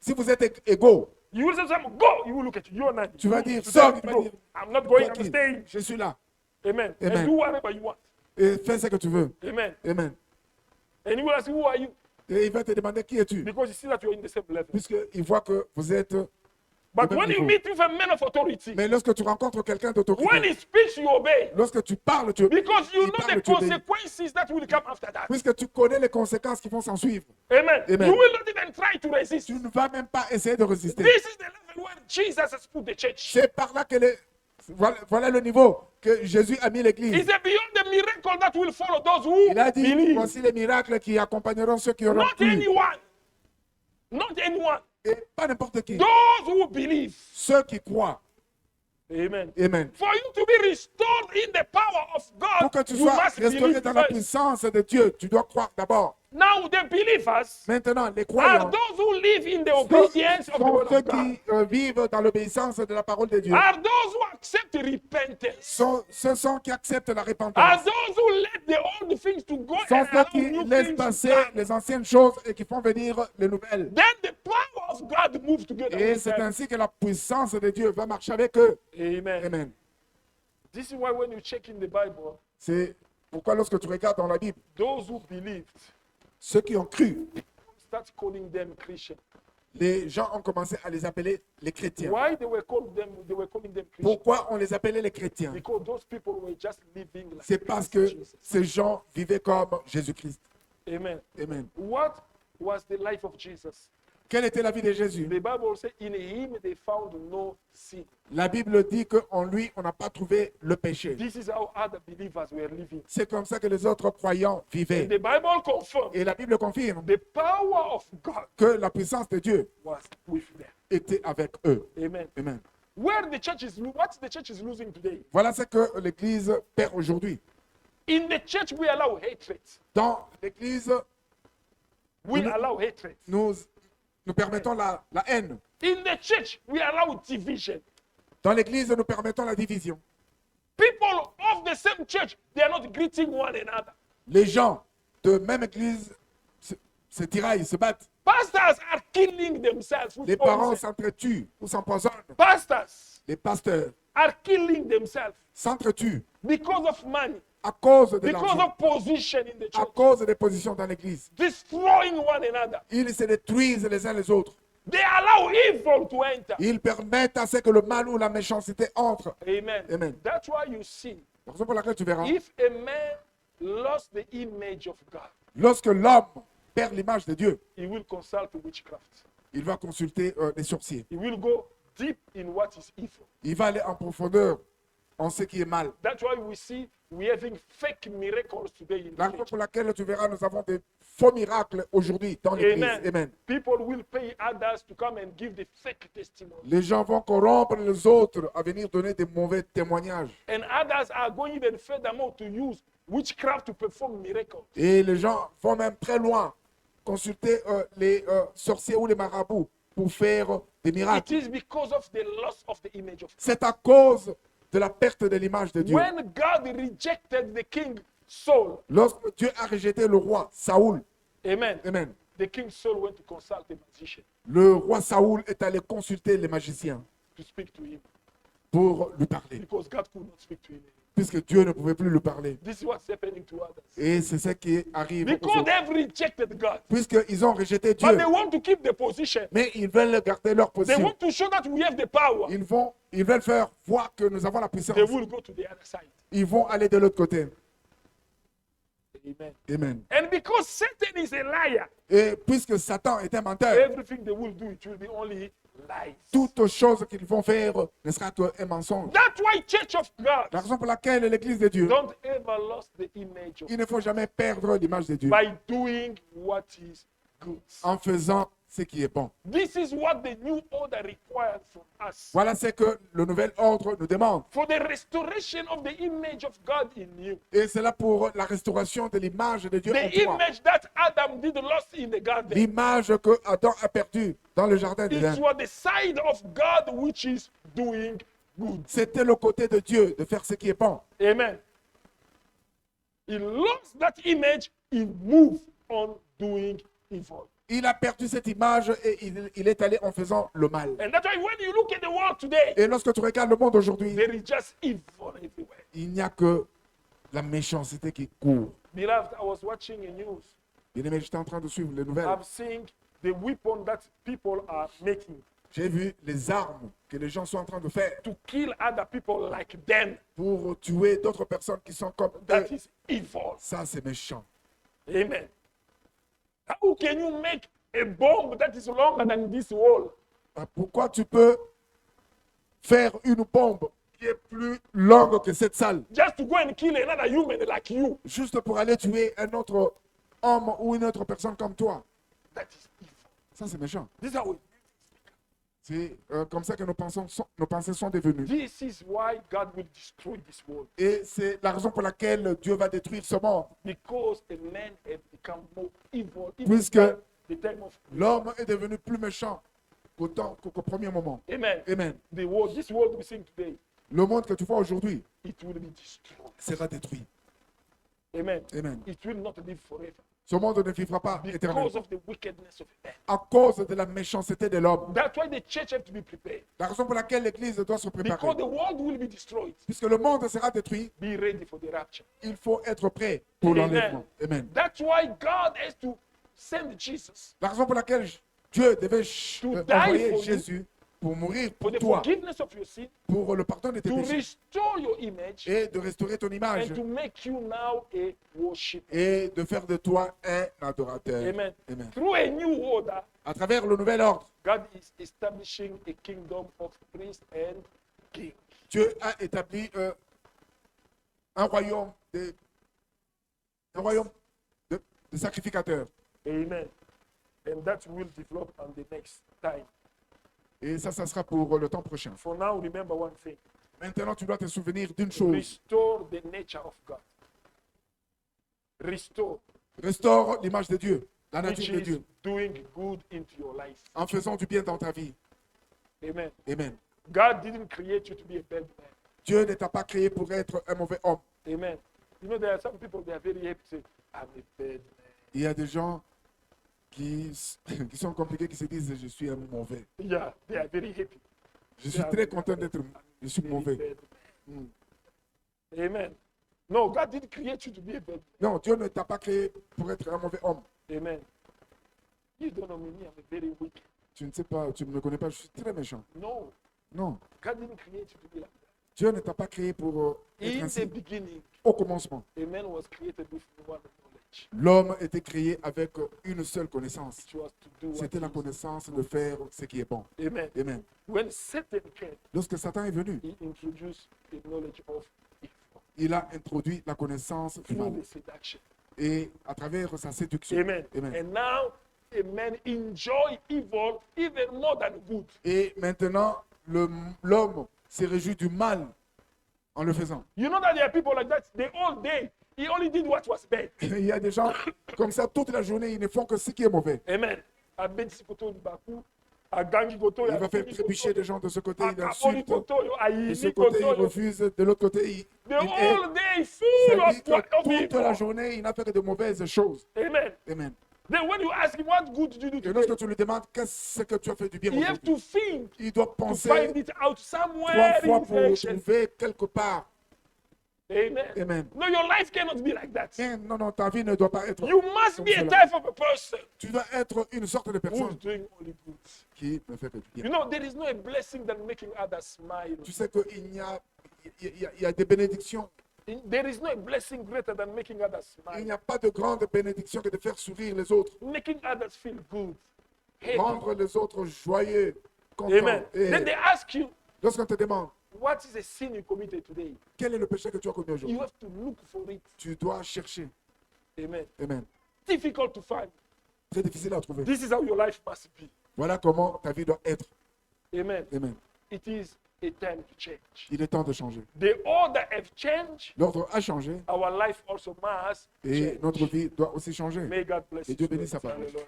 si vous êtes égaux, you will say to someone, go. You will look at you. You are not. tu vas dire, You sors, tell il me va to dire, go. I'm not going. I'm tranquille, staying. je suis là. Amen. Amen. And do whatever you want. Et fais ce que tu veux. Amen. Amen. And he will ask, who are you? Et il va te demander qui es-tu. Because you see that you're in the same level. Puisqu'il voit que vous êtes. But même when you niveau. meet with a man of authority, Mais lorsque tu rencontres quelqu'un when d'autorité, he speaks, you obey. lorsque tu parles, tu Because you il know parle, the tu obéis. consequences that will come after that. Puisque tu connais les conséquences qui vont s'en suivre. Amen. Amen. You will not even try to resist. Tu ne vas même pas essayer de résister. This is the level where Jesus has put the church. C'est par là que voilà le niveau que Jésus a mis He l'église. said, beyond the miracle that will follow those who Il a dit, believe. voici les miracles qui accompagneront ceux qui auront Not cru. anyone. Not anyone. Et pas n'importe qui. Those who believe. Ceux qui croient. Amen. Amen. For you to be restored in the power of Pour God, que tu you sois must restauré believe dans la first. puissance de Dieu, tu dois croire d'abord. Now, the believers Maintenant, les are croyants those who live in the sont obedience of the word ceux of God. qui vivent dans l'obéissance de la parole de Dieu. Are those who accept repentance. Ce sont qui acceptent la Are repentance. those who let the old things to go Sont and ceux allow qui new laissent things to passer come. les anciennes choses et qui font venir les nouvelles. Then the power of God moves together Et with c'est them. ainsi que la puissance de Dieu va marcher avec eux. Amen. Amen. This is why when you check in the Bible, C'est pourquoi lorsque tu regardes dans la Bible, those who believed ceux qui ont cru, start calling them Christians. les gens ont commencé à les appeler les chrétiens. Why they were calling them Christians? Pourquoi on les appelait les chrétiens? Because those people were just living like C'est parce Christ que Jesus. ces gens vivaient comme Jésus-Christ. Amen. Amen. What was the life of Jesus? Quelle était la vie de Jésus? The Bible says, in him they found no sin. La Bible dit qu'en lui, on n'a pas trouvé le péché. This is how other believers were living. C'est comme ça que les autres croyants vivaient. And the Bible confirms Et la Bible confirme the power of God que la puissance de Dieu was with them. était avec eux. Amen. Amen. Where the church is, what the church is losing today. Voilà ce que l'Église perd aujourd'hui. In the church, we allow hatred. Dans l'Église, We allow hatred. nous permettons la haine. In the church, we allow division. Dans l'Église, nous permettons la division. People of the same church, they are not greeting one another. Les gens de même Église se tiraillent, se battent. Pastors are killing themselves. with Les parents poison. s'entretuent ou s'empoisonnent. Pastors Les pasteurs are killing themselves s'entretuent because of money, à cause de because l'argent, of position in the à church, cause des positions dans l'Église. destroying one another. Ils se détruisent les uns les autres. They allow evil to enter. Ils permettent à ce que le mal ou la méchanceté entre. Amen. Amen. That's why you see, La raison pour laquelle tu verras, if a man lost the image of God, lorsque l'homme perd l'image de Dieu, he will consult witchcraft. il va consulter les sorciers. He will go deep in what is evil. Il va aller en profondeur en ce qui est mal. That's why we see we having fake miracles today in La the raison church. pour laquelle tu verras, nous avons des faux miracles aujourd'hui dans l'Église. Amen. Amen. People will pay others to come and give the fake testimony. Les gens vont corrompre les autres à venir donner des mauvais témoignages. And others are going even furthermore to use witchcraft to perform miracles. Et les gens vont même très loin consulter les sorciers ou les marabouts pour faire des It miracles. is because of the loss of the image of God. C'est à cause de la perte de l'image de Dieu. When God rejected the king Saul, Lorsque Dieu a rejeté le roi Saoul, amen, amen, the king Saul went to consult a magician le roi Saoul est allé consulter les magiciens to speak to him pour lui parler, because God could not speak to him. puisque Dieu ne pouvait plus lui parler. This is what's happening to others. Et c'est ce qui arrive Because aujourd'hui. they've rejected God. Puisqu'ils ont rejeté But Dieu, they want to keep the position. mais ils veulent garder leur They position. want to show that we have the power. Ils veulent faire voir que nous avons la puissance. They will go to the other side. Ils vont aller de l'autre côté. Amen. Amen. And because Satan is a liar, Et puisque Satan est un menteur, everything they will do, it will be only lies. toutes choses qu'ils vont faire ne sera qu'un mensonge. That's why Church of God, La raison pour laquelle l'Église de Dieu, don't ever lose the image of il ne faut jamais perdre l'image de Dieu by doing what is good. en faisant ce qui est bon. This is what the new order requires from us. Voilà ce que le nouvel ordre nous demande. For the restoration of the image of God in you. Et c'est là pour la restauration de l'image de Dieu en The toi. image that Adam did lost in the garden. L'image que Adam a perdue dans le jardin It d'Éden. was the side of God which is doing good. C'était le côté de Dieu de faire ce qui est bon. Amen. He lost that image, he moved on doing evil. Il a perdu cette image et il est allé en faisant le mal. And that's why when you look at the world today, Et lorsque tu regardes le monde aujourd'hui, there is just evil everywhere. il n'y a que la méchanceté qui court. Beloved, I was watching a news. Bien-aimé, j'étais en train de suivre les nouvelles. I've seen the weapon that people are making J'ai vu les armes que les gens sont en train de faire to kill other people like them. pour tuer d'autres personnes qui sont comme That eux. is evil. Ça, c'est méchant. Amen. How can you make a bomb that is longer than this wall? Pourquoi tu peux faire une bombe qui est plus longue que cette salle Just to go and kill another human like you. juste pour aller tuer un autre homme ou une autre personne comme toi? That is evil. Ça, c'est méchant. This is how C'est comme ça que nos pensées sont devenues. This is why God will destroy this world. Et c'est la raison pour laquelle Dieu va détruire ce monde. Because a man has become more evil. Even Puisque than the time of l'homme est devenu plus méchant qu'au premier moment. Amen. Amen. The world, this world we see today, Le monde que tu vois aujourd'hui it will be destroyed. sera détruit. Amen. Amen. It will not live forever. Ce monde ne vivra pas Because éternellement of the wickedness of man. à cause de la méchanceté de l'homme. That's why the church has to be prepared. La raison pour laquelle l'Église doit se Because préparer. the world will be destroyed. Puisque le monde sera détruit, Be ready for the rapture. il faut être prêt pour Amen. l'enlèvement. Amen. That's why God has to send Jesus La raison pour laquelle Dieu devait To die envoyer for you. Jésus pour mourir for pour the toi, forgiveness of your sin, pour le pardon de tes to péchés restore your image, et de restaurer ton image and to make you now a worshiper. et de faire de toi un adorateur. Amen. Amen. Through a new order, À travers le nouvel ordre, God is establishing a kingdom of priests and kings. Dieu a établi un royaume de sacrificateurs. Amen. And that will develop on the next time. Et ça sera pour le temps prochain. For now, remember one thing. Maintenant, tu dois te souvenir d'une chose. Restore the nature of God. Restore, Restaure l'image de Dieu, la which nature de is Dieu, doing good into your life. en faisant du bien dans ta vie. Amen. Amen. God didn't create you to be a bad man. Dieu ne t'a pas créé pour être un mauvais homme. Amen. You know, there are some people, they are very happy to say, I'm a bad man. Il y a des gens qui sont compliqués, qui se disent je suis un mauvais. Yeah, they are very happy. Je suis très content d'être, je suis Very mauvais. bad man. Amen. No, God didn't create you to be a bad Non, Dieu ne t'a pas créé pour être un mauvais homme. man. Amen. You don't know me, I'm a very wicked. Tu ne sais pas, tu ne me connais pas, je suis très méchant. No, Non, God didn't create you to be like that. Dieu ne t'a pas créé pour être In the ainsi. beginning, Au commencement, a man was created with one knowledge. l'homme était créé avec une seule connaissance. It was to do what C'était la is- connaissance de faire ce qui est bon. Amen. Amen. When Satan came, Lorsque Satan est venu, he introduced the knowledge of evil il a introduit la connaissance du through mal. the seduction. Et à travers sa séduction. Amen. Amen. And now a man enjoy evil even more than good. Et maintenant, l'homme s'est réjoui du mal en le faisant. You know that there are people like that. The whole day, he only did what was bad. Il y a des gens comme ça toute la journée, ils ne font que ce qui est mauvais. Amen. A bedi koto ni baku, a gangi koto, Il a va faire fini trébucher koto, des gens de ce côté, a il kaboni insulte. koto, a De ce yini côté, il koto. refuse. De l'autre côté, il The hait. whole day full Ça of dit que toute la evil. journée, il n'a fait que de mauvaises choses. Amen. Amen. Then when you ask him what good did you do Et today, lorsque tu lui demandes qu'est-ce que tu as fait du bien you have aujourd'hui, to think, il doit to penser find it out 3 somewhere fois in pour action. trouver quelque part. Amen. Amen. No, your life cannot be like that. Mais non, non, ta vie ne doit pas être. You must comme be a cela. type of a person Tu dois être une sorte de who's personne doing only good. qui ne fait que du You bien. know, there is no a blessing than making others smile. Tu sais qu'il y a des bénédictions. There is no a blessing greater than making others Il n'y smile. a pas de grande bénédiction que de faire sourire les autres. Making others feel good. Happy. Rendre les autres joyeux, contents. Amen. Then Et they ask you, lorsqu'on te demande what is a sin you committed today? quel est le péché que tu as commis You aujourd'hui, have to look for it. tu dois chercher. Amen. Amen. Difficult to find. Très difficile à trouver. This is how your life must be. Voilà comment ta vie doit être. Amen. Amen. It is a time to change. Il est temps de changer. The order have changed. L'ordre a changé Our life also must et change. notre vie doit aussi changer. May God bless Et you. Dieu bénisse sa parole. Hallelujah.